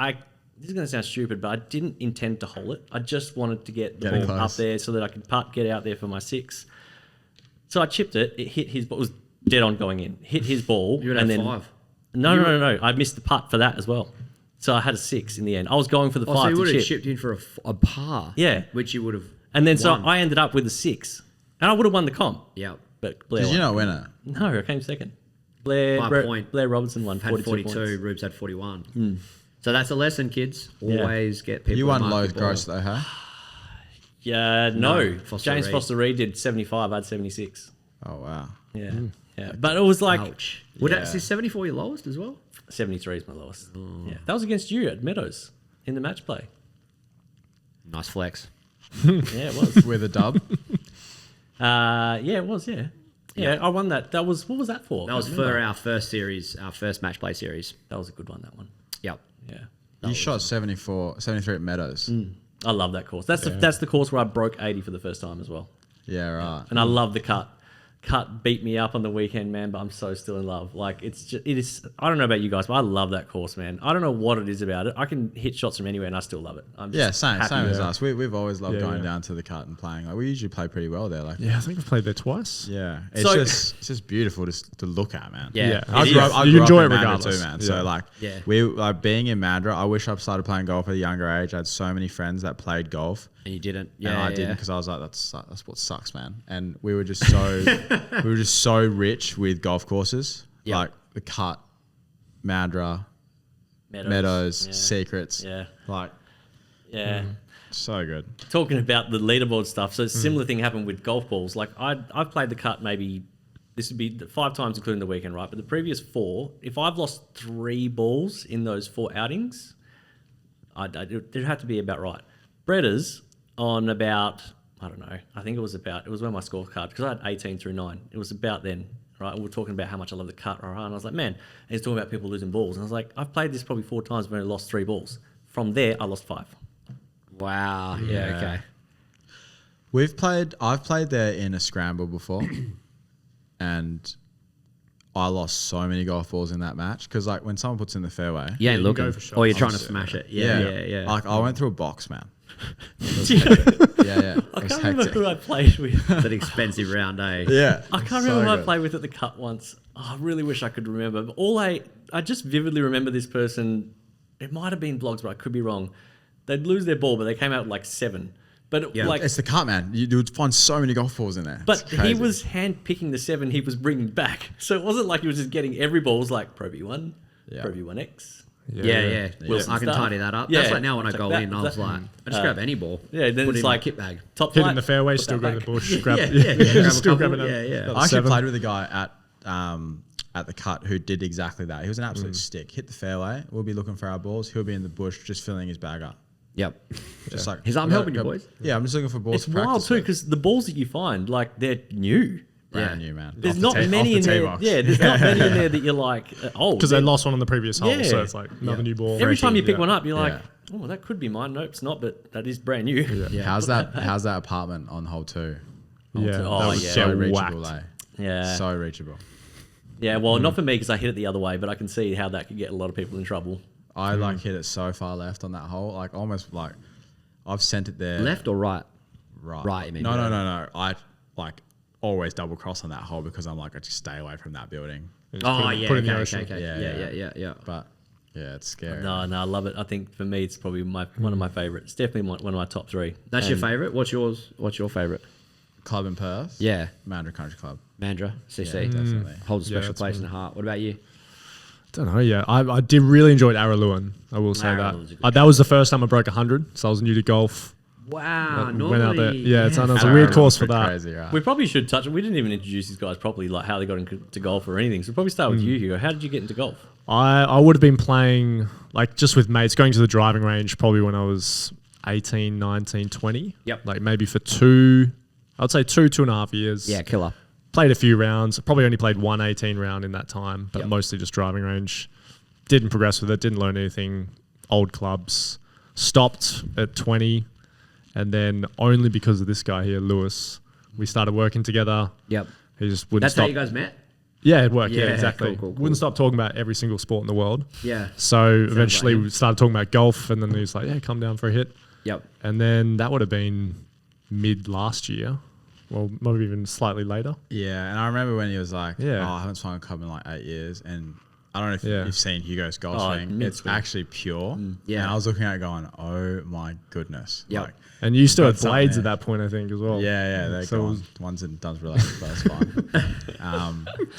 this is going to sound stupid, but I didn't intend to hole it. I just wanted to get the ball up there so that I could get out there for my 6. So I chipped it. It hit his ball. It was dead on going in. Hit his ball. You would have 5. No. I missed the putt for that as well. So I had a 6 in the end. I was going for the 5 so you to would have chip. chipped in for a par. Yeah. Which you would have And then won. so I ended up with a 6. And I would have won the comp. Yeah. But Blair Did you not win it? No, I came second. Blair Robertson won 42 42. points. Rubes had 41. So that's a lesson, kids. Always get people. You to won mark low the ball. gross though, huh? Yeah, no. James Reed. Foster Reed did 75. I had 76. Oh wow. Yeah. Yeah. But it was like... Ouch. Would that is 74 your lowest as well? 73 is my lowest. Yeah. That was against you at Meadows in the match play. Nice flex. Yeah, it was. With a dub. Yeah, it was, yeah. Yeah, I won that. What was that for? That was for our first series, our first match play series. That was a good one, that one. Yep. Yeah. You shot 73 at Meadows. I love that course. That's the course where I broke 80 for the first time as well. Yeah, right. And I love the cut. Cut beat me up on the weekend, man, but I'm so still in love. Like, it is, I don't know about you guys, but I love that course, man. I don't know what it is about it. I can hit shots from anywhere and I still love it. I'm just same happy. as us. We've always loved going down to the cut and playing. Like we usually play pretty well there. Like Yeah, I think I've played there twice. yeah, it's just beautiful to look at, man. Yeah. I You grew enjoy up it in Mandurah regardless. too, man. Yeah. So like Yeah. we like being in Mandurah. I wish I started playing golf at a younger age. I had so many friends that played golf. And you didn't. And I didn't because I was like, that's what sucks, man. And we were just so rich with golf courses, like the Cut, Mandurah, Meadows, Secrets, like so good. Talking about the leaderboard stuff, so a similar thing happened with golf balls. Like I've played the Cut maybe this would be 5 times including the weekend, right? But the previous 4, if I've lost 3 balls in those 4 outings, there'd have to be about right. Bredders on about, I don't know, I think it was when my scorecard, because I had 18 through 9. It was about then, right? We were talking about how much I love the Cut, right? And I was like, man, and he's talking about people losing balls. And I was like, I've played this probably 4 times, but I lost 3 balls. From there, I lost 5. Wow. Yeah. Okay. I've played there in a scramble before, and I lost so many golf balls in that match because like when someone puts in the fairway, You ain't you looking, go for shots. or you're trying to smash it. Yeah. Like I went through a box, man. I can't remember who I played with. It's an expensive round, eh? Yeah, I can't remember who I played with at the Cut once. Oh, I really wish I could remember. But I just vividly remember this person. It might have been Blogs, but I could be wrong. They'd lose their ball, but they came out with like 7. But like it's the Cut, man. You would find so many golf balls in there. But he was hand picking the 7 he was bringing back, so it wasn't like he was just getting every ball. It was like Pro V1, Pro V1X. Yeah. Wilson I can stuff. tidy that up. Yeah. That's like now when I It's go like in, that- I was that- like, I just grab any ball. Yeah, then put it's it in my like kit bag. top Hit flight, in the fairway, put still that go to the back. bush, grab Yeah. Grab a still couple. grabbing it. Yeah. I actually Seven. played with a guy at the cut who did exactly that. He was an absolute stick. Hit the fairway. We'll be looking for our balls. He'll be in the bush just filling his bag up. Yep. Just like He's like, I'm helping you, boys. Yeah, I'm just looking for balls. It's to wild practice too with. because the balls that you find, like they're new. Brand new, man. There's Off not the tee- many off in the tee there. box. Yeah, there's not many in there that you're like, oh, Because they lost one on the previous hole, Yeah. so it's like another new ball. Every time you pick Yeah. one up, you're like, Yeah. oh, that could be mine. Nope, it's not, but that is brand new. Yeah. How's that apartment on hole 2? Yeah, Oh, that was yeah. So so reachable, whacked. Yeah. So reachable. Yeah, well, not for me because I hit it the other way, but I can see how that could get a lot of people in trouble. I like hit it so far left on that hole, like almost like I've sent it there Left or right? right. Right, you mean, No. yeah. I like always double cross on that hole because I'm like I just stay away from that building. Just Oh, put it- yeah. put it in the Okay. ocean. Yeah. But yeah, it's scary. No, I love it. I think for me, it's probably one of my favorites. Definitely one of my top 3. That's your And favorite? What's yours? What's your favorite? Club in Perth. Yeah. Mandurah Country Club. Mandurah, Yeah, CC. definitely. Holds a Yeah, special that's place in fine. the heart. What about you? Don't know. Yeah, I did really enjoy Araluen. I will say Araluen was a that. good That was the first time I broke 100, so I was new to golf. Wow, Went out there. normally. Yeah, it's a Araluen weird was course for pretty that. Crazy, right? we probably should touch. We didn't even introduce these guys properly, like how they got into golf or anything. So we'll probably start with you, Hugo. How did you get into golf? I would have been playing like just with mates, going to the driving range probably when I was 18, 19, 20. Yep. Like maybe for I'd say 2.5 years. Yeah, killer. Played a few rounds. Probably only played one 18 round in that time, but Yep. mostly just driving range. Didn't progress with it. Didn't learn anything. Old clubs. Stopped at 20. And then only because of this guy here, Lewis, we started working together. Yep. He just wouldn't That's stop. how you guys met? Yeah, it worked. Yeah, Yeah, exactly. cool. Wouldn't stop talking about every single sport in the world. Yeah. So eventually like him. we started talking about golf, and then he was like, yeah, come down for a hit. Yep. And then that would have been mid last year. Well, maybe even slightly later. Yeah, and I remember when he was like, Yeah. "Oh, I haven't swung a club in like 8 years," and I don't know if Yeah. you've seen Hugo's golf Oh, swing. It's mid-swing. actually pure. Yeah. And I was looking at it going, "Oh my goodness!" Yep. Like, And you still got had something blades there. at that point, I think, as well. yeah, they're So it gone. was- One's in Duns related, but it's fine.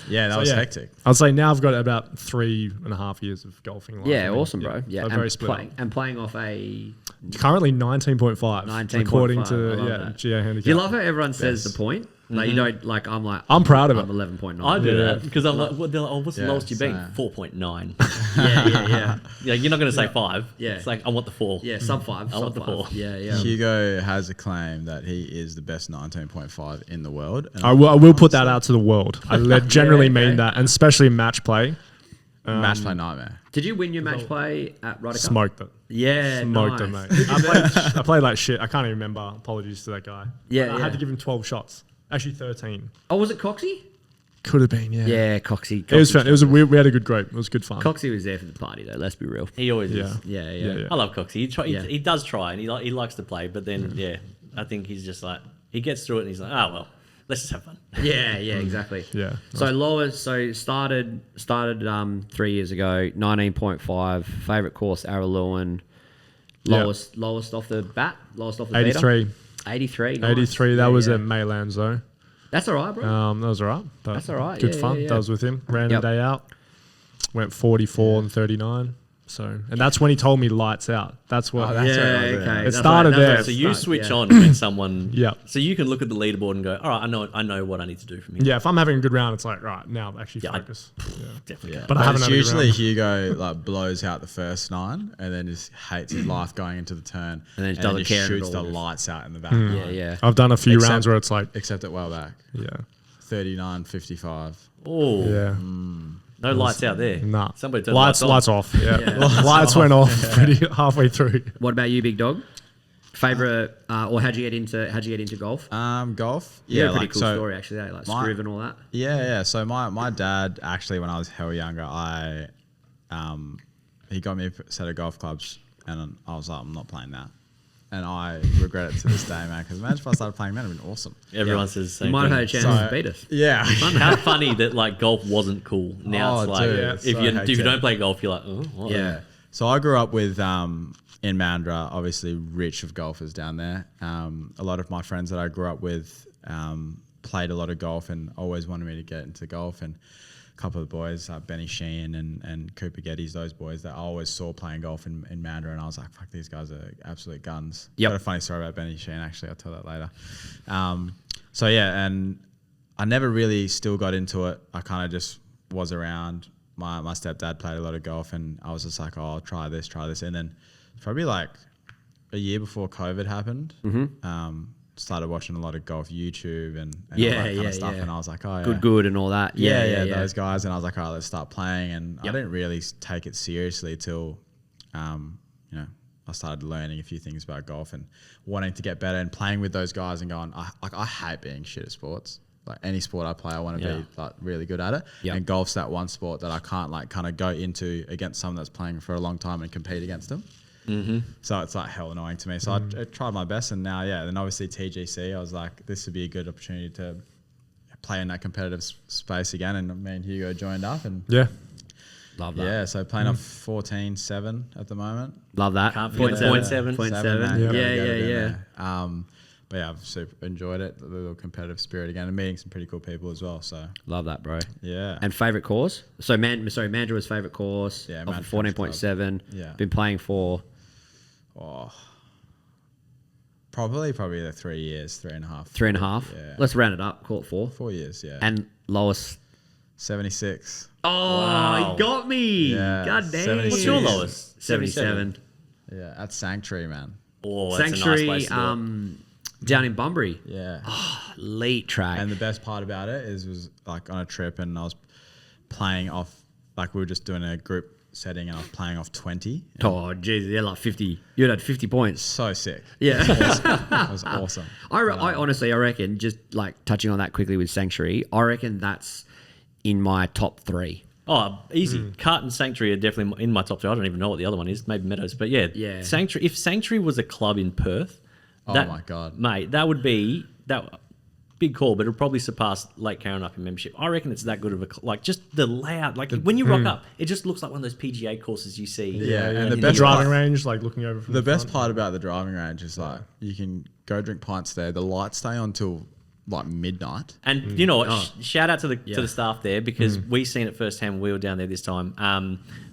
Yeah, that was yeah. hectic. I'd say now I've got about 3.5 years of golfing. life. Yeah, I mean, awesome, bro. Yeah, I'm and very split playing, and playing off a. up. Currently 19.5. 19.5, according I to love yeah, that. GA handicap. You love how everyone says the point? Like, you don't, like, I'm like. I'm proud of I'm it. 11.9. I do Yeah. that because I'm like, what, they're like, oh, what's the Yeah, lowest you've been? same. 4.9. Yeah. Yeah, you're not going to say 5. Yeah. It's like, I want the 4. Yeah, sub 5. I want Sub the 4. 5. Yeah. Hugo has a claim that he is the best 19.5 in the world. And I will put that out to the world. I generally okay. mean that, and especially in match play. Match play nightmare. Did you win your match play at Ryder Cup? Smoked it. Yeah, Smoked nice. it, mate. I played like shit. I can't even remember. Apologies to that guy. Yeah, I yeah. had to give him 12 shots. Actually, 13. Oh, was it Coxie? Could have been, yeah. Yeah, Coxie. It was fun. It was we had a good group. It was good fun. Coxie was there for the party, though. Let's be real. He always Yeah. is. Yeah. I love Coxie. Yeah. He does try and he likes to play, but then, I think he's just like, he gets through it and he's like, oh, well, let's just have fun. Yeah, exactly. Yeah. So lowest, started 3 years ago, 19.5, favorite course, Araluen. Yeah. Lowest off the bat, lowest off the 83. beater. 83. Nice. 83. That Yeah, was yeah. at Maylands, though. That's all right, bro. That was all right. But That's all right. Good Yeah, fun. yeah. That was with him. Random Yep. day out. Went 44 and 39. So, and that's when he told me lights out. That's what. Oh, that's yeah, right, okay. yeah. It started that's there. So you start, switch yeah. on when someone, Yeah. So you can look at the leaderboard and go, all right, I know what I need to do from here. Yeah, if I'm having a good round, it's like, right, now actually Yeah, I- focus. Definitely. Yeah. can. But I haven't it's had a good usually round. Hugo like blows out the first 9 and then just hates his life going into the turn And then just doesn't care at shoots all, the just- lights out in the back. Yeah. I've done a few Except- rounds where it's like, Except at well back. yeah. 39.55. Oh, Yeah. no lights out there. Nah. Somebody turned lights the lights on. off. Yeah. Lights went off pretty halfway through. What about you, big dog? Favorite, or how'd you get into golf? Golf. You Yeah, had a pretty like, cool so story actually, like my- Scriv and all that. Yeah. So my dad actually, when I was hell younger, he got me a set of golf clubs, and I was like, I'm not playing that, and I regret it to this day, man. Because imagine if I started playing, man, it'd been awesome. Everyone Yeah. says the You same might have had a thing. chance So- to beat us. Yeah. How funny that like golf wasn't cool. Now Oh, it's like dude, if so you hectic. don't play golf, you're like, oh, what? Yeah. So I grew up with in Mandurah, obviously rich of golfers down there. A lot of my friends that I grew up with played a lot of golf and always wanted me to get into golf. And couple of the boys, Benny Sheehan and Cooper Geddes, those boys that I always saw playing golf in Mandurah, and I was like, fuck, these guys are absolute guns. Yep. Got a funny story about Benny Sheehan, actually. I'll tell that later. So yeah, and I never really still got into it. I kind of just was around. My stepdad played a lot of golf, and I was just like, oh, I'll try this. And then probably like a year before COVID happened, started watching a lot of golf YouTube and all that kind of stuff. And I was like, oh, yeah. Good and all that. Yeah, those guys. And I was like, all right, let's start playing. And I didn't really take it seriously till, I started learning a few things about golf and wanting to get better and playing with those guys and going, I hate being shit at sports. Like any sport I play, I want to be like really good at it. Yep. And golf's that one sport that I can't like kind of go into against someone that's playing for a long time and compete against them. Mm-hmm. So it's like hell annoying to me. So I tried my best, and now, then obviously TGC, I was like, this would be a good opportunity to play in that competitive space again. And me and Hugo joined up, and love that. Yeah, so playing off 14-7 at the moment. Love that. Can't forget point seven. But yeah, I've super enjoyed it. The little competitive spirit again, and meeting some pretty cool people as well. So love that, bro. Yeah. And favorite course? So Mandurah's favorite course. Yeah, off of 14.7. Yeah. Been playing for. Probably the 3 years, 3.5. 3.5. Yeah. Let's round it up. Call it 4. 4 years. Yeah. And lowest. 76. Oh, Wow. you got me. Yeah, God damn. 76. What's your lowest? 77. Yeah, at Sanctuary, man. Oh, that's Sanctuary. a nice place to do it. Down in Bunbury. Yeah. Elite track. And the best part about it was like on a trip, and I was playing off, like we were just doing a group setting, and I was playing off 20. Oh, Jesus. Yeah, like 50. You had 50 points. So sick. Yeah. It was awesome. I honestly, I reckon, just like touching on that quickly with Sanctuary, I reckon that's in my top 3. Oh, easy. Cart and Sanctuary are definitely in my top 3. I don't even know what the other one is. Maybe Meadows. But yeah. Sanctuary. If Sanctuary was a club in Perth, my God. Mate, that would be that big call, but it'll probably surpass Lake Carrinup in membership. I reckon it's that good of a just the layout. Like when you rock up, it just looks like one of those PGA courses you see. Yeah, and the the best driving range, like looking over from the best part about the driving range is like you can go drink pints there. The lights stay on till like midnight. And you know what? Shout out to the staff there, because we seen it firsthand when we were down there this time.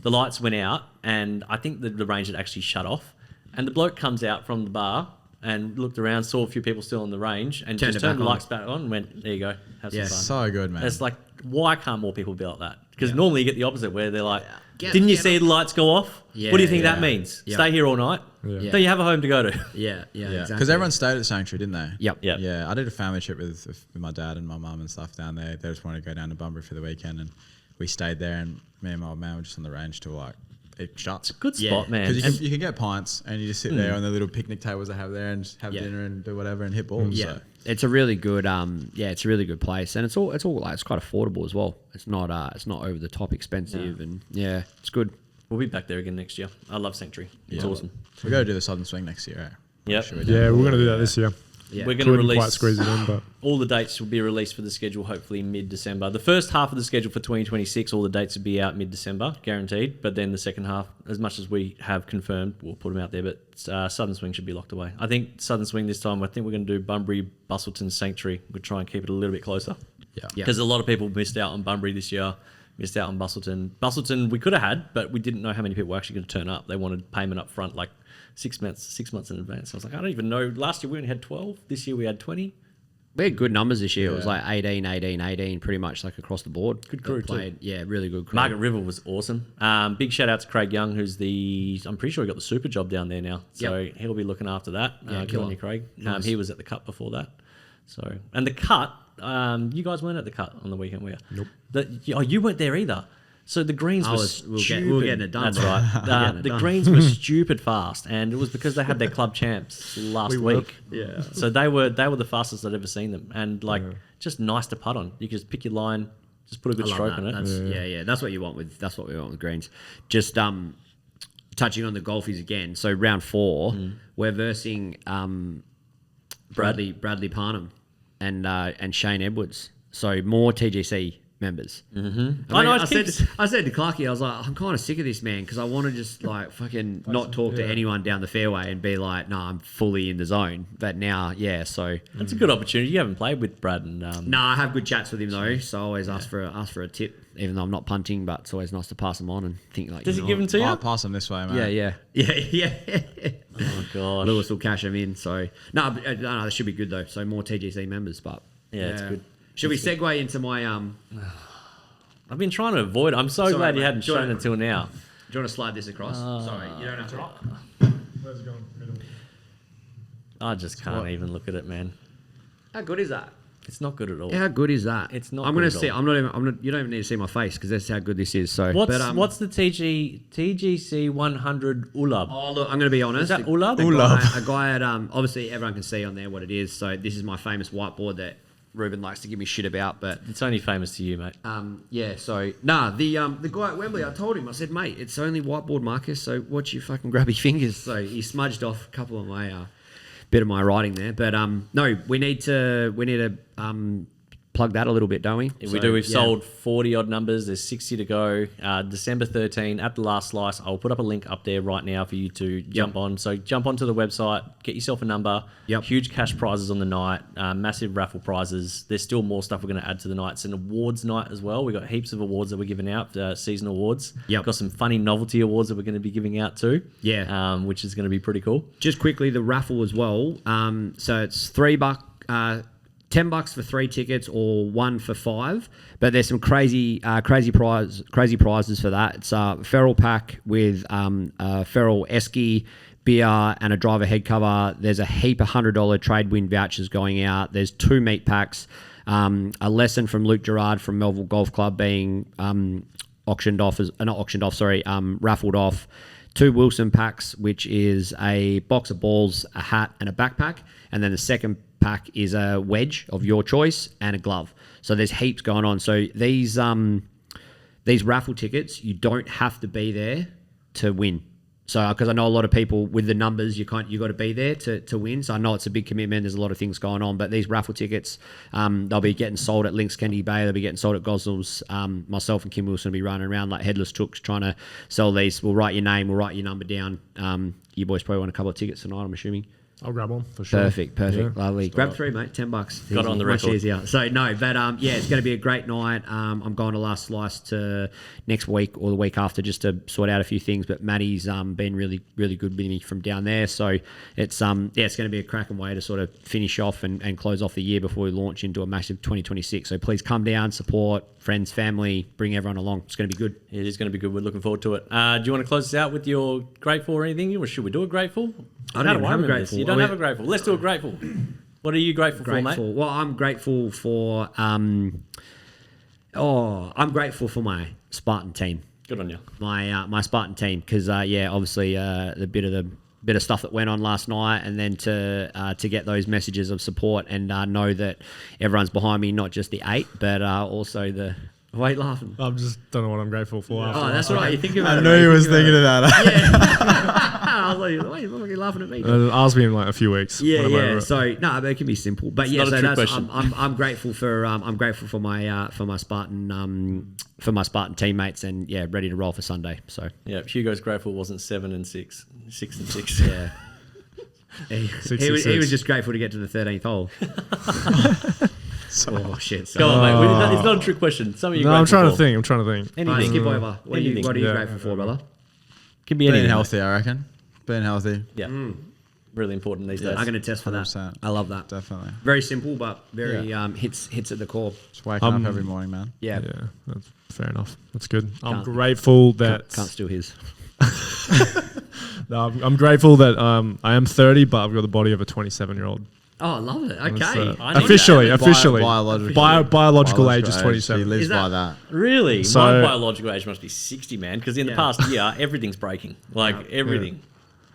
The lights went out, and I think the range had actually shut off. And the bloke comes out from the bar and looked around, saw a few people still on the range, and just turned the lights back on and went, there you go, have some fun. So good, man. It's like, why can't more people be like that? Because normally you get the opposite, where they're like, didn't you see the lights go off? Yeah, what do you think that means? Stay here all night? Yeah. Don't you have a home to go to? Yeah, Because exactly. everyone stayed at Sanctuary, didn't they? Yep. Yeah, I did a family trip with my dad and my mum and stuff down there. They just wanted to go down to Bunbury for the weekend, and we stayed there, and me and my old man were just on the range till like it shuts. Good spot, man. Because you can get pints, and you just sit there on the little picnic tables they have there and just have dinner and do whatever and hit balls. Yeah, so. it's a really good it's a really good place, and it's all like it's quite affordable as well. It's not over the top expensive, and it's good. We'll be back there again next year. I love Sanctuary. It's awesome. We got to do the Southern Swing next year. Eh? Yep. Sure Yeah, we're going to do that this year. Yeah. We're going to Couldn't quite release squeeze it in, but all the dates will be released for the schedule hopefully mid-December. The first half of the schedule for 2026, all the dates will be out mid-December, guaranteed. But then the second half, as much as we have confirmed, we'll put them out there. But Southern Swing should be locked away. I think Southern Swing this time, I think we're going to do Bunbury, Bustleton, Sanctuary. We'll try and keep it a little bit closer. Yeah. Because a lot of people missed out on Bunbury this year, missed out on Bustleton. Bustleton we could have had, but we didn't know how many people were actually going to turn up. They wanted payment up front, like 6 months in advance. I was like, I don't even know. Last year we only had 12. This year we had 20. We had good numbers this year. It was like 18, pretty much like across the board. Good crew played. too. Yeah, really good crew. Margaret River was awesome. Big shout out to Craig Young, who's I'm pretty sure he got the super job down there now. So he'll be looking after that. Good on you, Craig. Nice. He was at the cut before that. So, and the cut, you guys weren't at the cut on the weekend, were you? Nope. You weren't there either. So the greens were stupid. We were getting it done. That's right. The greens were stupid fast, and it was because they had their club champs last week. Yeah. So they were the fastest I'd ever seen them, and just nice to putt on. You could just pick your line, just put a good stroke on it. That's what we want with greens. Just touching on the golfies again. So round 4, we're versing Bradley Parnham and Shane Edwards. So more TGC members. I said to Clarkie, I was like, I'm kind of sick of this, man, because I want to just like fucking not talk to anyone down the fairway and be like, no, I'm fully in the zone. But now, so that's a good opportunity. You haven't played with Brad and no, I have good chats with him though, so I always ask for a tip, even though I'm not punting, but it's always nice to pass them on and think like. Does he give them to you? I'll pass them this way, man. Yeah. Oh god, Lewis will cash them in. So no, that should be good though. So more TGC members, but it's good. Should we segue into my I've been trying to avoid. I'm so glad you hadn't shown until now. Do you want to slide this across? Sorry, you don't have to. Where's it going? Middle. I just can't even look at it, man. How good is that? It's not good at all. How good is that? It's not. I'm good going at to see. all. I'm not even. You don't even need to see my face because that's how good this is. So what's the TGC 100 ULAB? Oh look, I'm going to be honest. Is that ULAB? A guy at obviously everyone can see on there what it is. So this is my famous whiteboard that Ruben likes to give me shit about, but It's only famous to you, mate. the guy at Wembley, I told him, I said, mate, it's only whiteboard markers, so watch your fucking grubby fingers. So he smudged off a couple of my bit of my writing there, but no, we need to plug that a little bit, don't we? Yeah, we do. We've sold 40 odd numbers. There's 60 to go. December 13 at the last slice. I'll put up a link up there right now for you to jump on. So jump onto the website, get yourself a number. Huge cash prizes on the night, massive raffle prizes. There's still more stuff we're going to add to the night. It's an awards night as well. We've got heaps of awards that we're giving out, season awards. Got some funny novelty awards that we're going to be giving out too. Which is going to be pretty cool. Just quickly, the raffle as well. So it's $3. $10 for 3 tickets or 1 for 5, but there's some crazy prizes for that. It's a Feral pack with a Feral esky, beer, and a driver head cover. There's a heap of $100 trade win vouchers going out. There's 2 meat packs, a lesson from Luke Gerard from Melville Golf Club being raffled off. 2 Wilson packs, which is a box of balls, a hat, and a backpack, and then the second pack is a wedge of your choice and a glove. So there's heaps going on. So these raffle tickets, you don't have to be there to win. So because I know a lot of people with the numbers, you got to be there to win. So I know it's a big commitment. There's a lot of things going on, but these raffle tickets, they'll be getting sold at Links Kennedy Bay. They'll be getting sold at Gosnells. Myself and Kim Wilson will be running around like headless tooks trying to sell these. We'll write your name. We'll write your number down. You boys probably want a couple of tickets tonight, I'm assuming. I'll grab one for sure. Perfect. Yeah. Lovely. Grab 3, mate. $10. Got it on the record. Much easier. So no, but it's going to be a great night. I'm going to last slice to next week or the week after just to sort out a few things. But Maddie's been really, really good with me from down there. So it's it's going to be a cracking way to sort of finish off and close off the year before we launch into a massive 2026. So please come down, support friends, family, bring everyone along. It's going to be good. It is going to be good. We're looking forward to it. Do you want to close this out with your grateful or anything? Or should we do a grateful? I don't have a grateful. You don't have a grateful. Let's do a grateful. What are you grateful for, mate? Well, I'm grateful for I'm grateful for my Spartan team. Good on you. My Spartan team, because obviously the bit of stuff that went on last night, and then to get those messages of support and know that everyone's behind me, not just the 8, but also the. Why are you laughing? I just don't know what I'm grateful for. Oh, that's right. You think about it. I knew he was thinking of that. I was like, why are you laughing at me? Ask me in like a few weeks. Yeah. So no, but it can be simple. But it's so that's I'm grateful for my Spartan teammates, and ready to roll for Sunday. So Hugo's grateful wasn't 7 and 6, 6 and 6. Yeah. He was just grateful to get to the 13th hole. Oh shit! Go on, mate. It's not a trick question. Some of you. No, I'm trying to think. Anything. Right, skip over. What are you grateful for, brother? Can be anything. Being healthy, I reckon. Being healthy. Yeah. Really important these days. I'm going to test for 100%. that. I love that. Definitely. Very simple, but very hits at the core. Just waking up every morning, man. Yeah. Yeah, that's fair enough. That's good. I'm grateful that can't steal his. No, I'm grateful that I am 30, but I've got the body of a 27-year-old. Oh, I love it. Okay. Officially. Biological age is 27. He lives by that. Really? So, my biological age must be 60, man. Because in the past year, everything's breaking. Everything.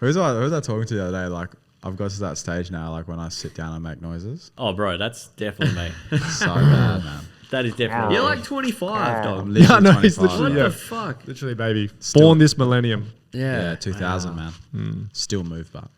Who was I talking to the other day? Like, I've got to that stage now, like when I sit down and make noises. Oh, bro, that's definitely me. So bad, man. That is definitely You're like 25, dog. I'm literally no, 25. he's literally, What the fuck? literally, baby. Born this millennium. Yeah, 2000, man. Still move, but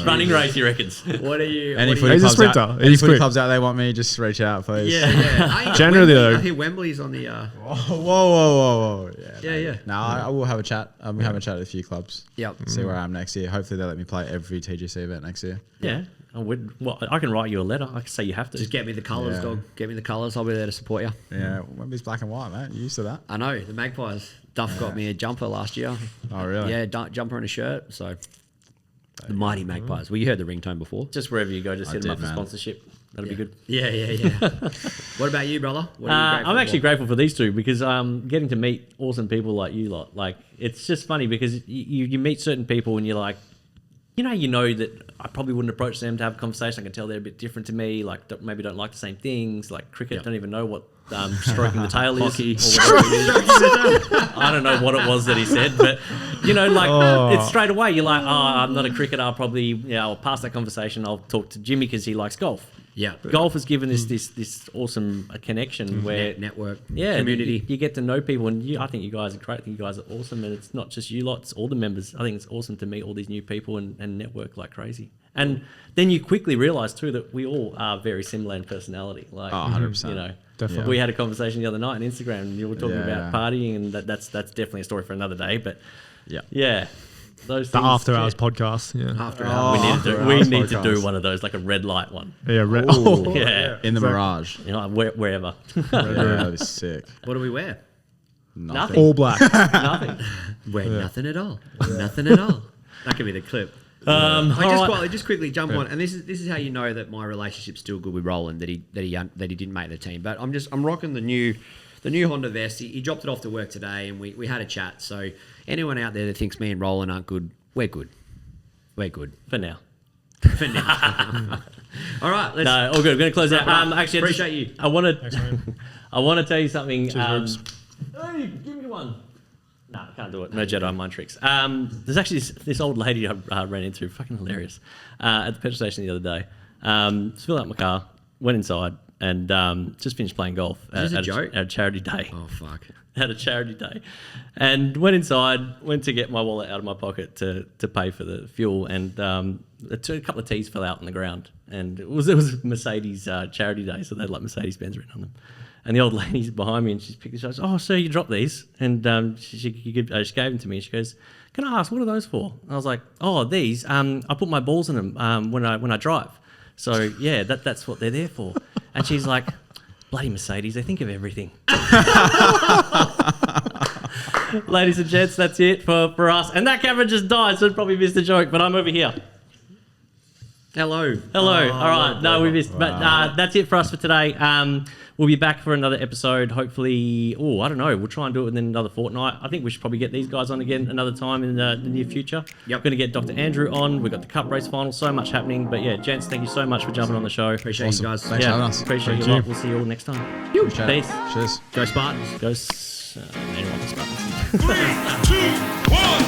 Running race, he reckons. What are you? Any what are footy He's a clubs sprinter. out, He's any footy quick. clubs out there want me, just reach out, please. Yeah. Generally, though. I hear Wembley's on the. Whoa. Yeah. No, I will have a chat. I'm having a chat at a few clubs. Yep. See where I am next year. Hopefully they'll let me play every TGC event next year. Yeah. I can write you a letter. I can say you have to. Just get me the colours, Yeah. dog. Get me the colours. I'll be there to support you. Yeah, Wembley's black and white, mate. You used to that? I know the Magpies. Duff got me a jumper last year. Oh, really? Yeah, jumper and a shirt. So the mighty Magpies. Well, you heard the ringtone before. Just wherever you go, just hit them up did, for man. sponsorship. That'd be good. Yeah. What about you, brother? What are you grateful I'm actually for? grateful for these two because getting to meet awesome people like you lot. Like, it's just funny because you meet certain people and you're like, you know that I probably wouldn't approach them to have a conversation. I can tell they're a bit different to me. Like, maybe don't like the same things. Like cricket, don't even know what stroking the tail is. Hockey. Or whatever it is. I don't know what it was that he said, but it's straight away. You're like, I'm not a cricketer. I'll pass that conversation. I'll talk to Jimmy because he likes golf. Yeah. Golf has given us this awesome connection where Network. yeah, Community. You get to know people, and I think you guys are great. I think you guys are awesome, and it's not just you lot; it's all the members. I think it's awesome to meet all these new people and network like crazy. And then you quickly realise too that we all are very similar in personality. Like, 100%. Definitely. we had a conversation the other night on Instagram, and you were talking about Yeah. partying, and that's definitely a story for another day. But Yeah. those The things, after hours podcast. Yeah. After Oh. hours. we need to podcast. do one of those, like a red light one. Yeah. Yeah, In the Mirage. wherever. Yeah, that was sick. What do we wear? Nothing. All black. Nothing. Wear nothing at all. Nothing at all. That could be the clip. All right. Just quickly jump on, and this is how you know that my relationship's still good with Roland, that he didn't make the team. But I'm rocking the new Honda vest. He dropped it off to work today, and we had a chat. So anyone out there that thinks me and Roland aren't good, we're good. We're good For now. for now. All right, let's. No, all good. We're going to close out. Actually, Appreciate you. I want to tell you something. Cheers, Hey, give me one. No, I can't do it. No Jedi mind tricks. There's actually this old lady I ran into, fucking hilarious, at the petrol station the other day. Just filled up my car, went inside, and just finished playing golf Is this a joke? at a charity day. Oh fuck. At a charity day, and went inside, went to get my wallet out of my pocket to pay for the fuel, and a couple of teas fell out on the ground, and it was Mercedes charity day, so they had like Mercedes Benz written on them, and the old lady's behind me, and she's picked this up. Oh, sir, you dropped these, and she gave them to me. And she goes, "Can I ask what are those for?" And I was like, "Oh, these. I put my balls in them when I drive, so yeah, that's what they're there for." And she's like, "Bloody Mercedes, they think of everything." Ladies and gents, that's it for us. And that camera just died, so it probably missed the joke, but I'm over here. Hello. Hello. All right. No, we missed. But that's it for us for today. We'll be back for another episode, hopefully. Oh, I don't know. We'll try and do it within another fortnight. I think we should probably get these guys on again another time in the near future. Yep. Going to get Dr. Andrew on. We've got the Cup Race final. So much happening. But yeah, gents, thank you so much for jumping on the show. Appreciate you guys. Thanks for having us. Appreciate Thank you a you. lot. We'll see you all next time. Appreciate it. Peace. Cheers. Go Spartans. Go. Anyone for Spartans. 3, 2, 1.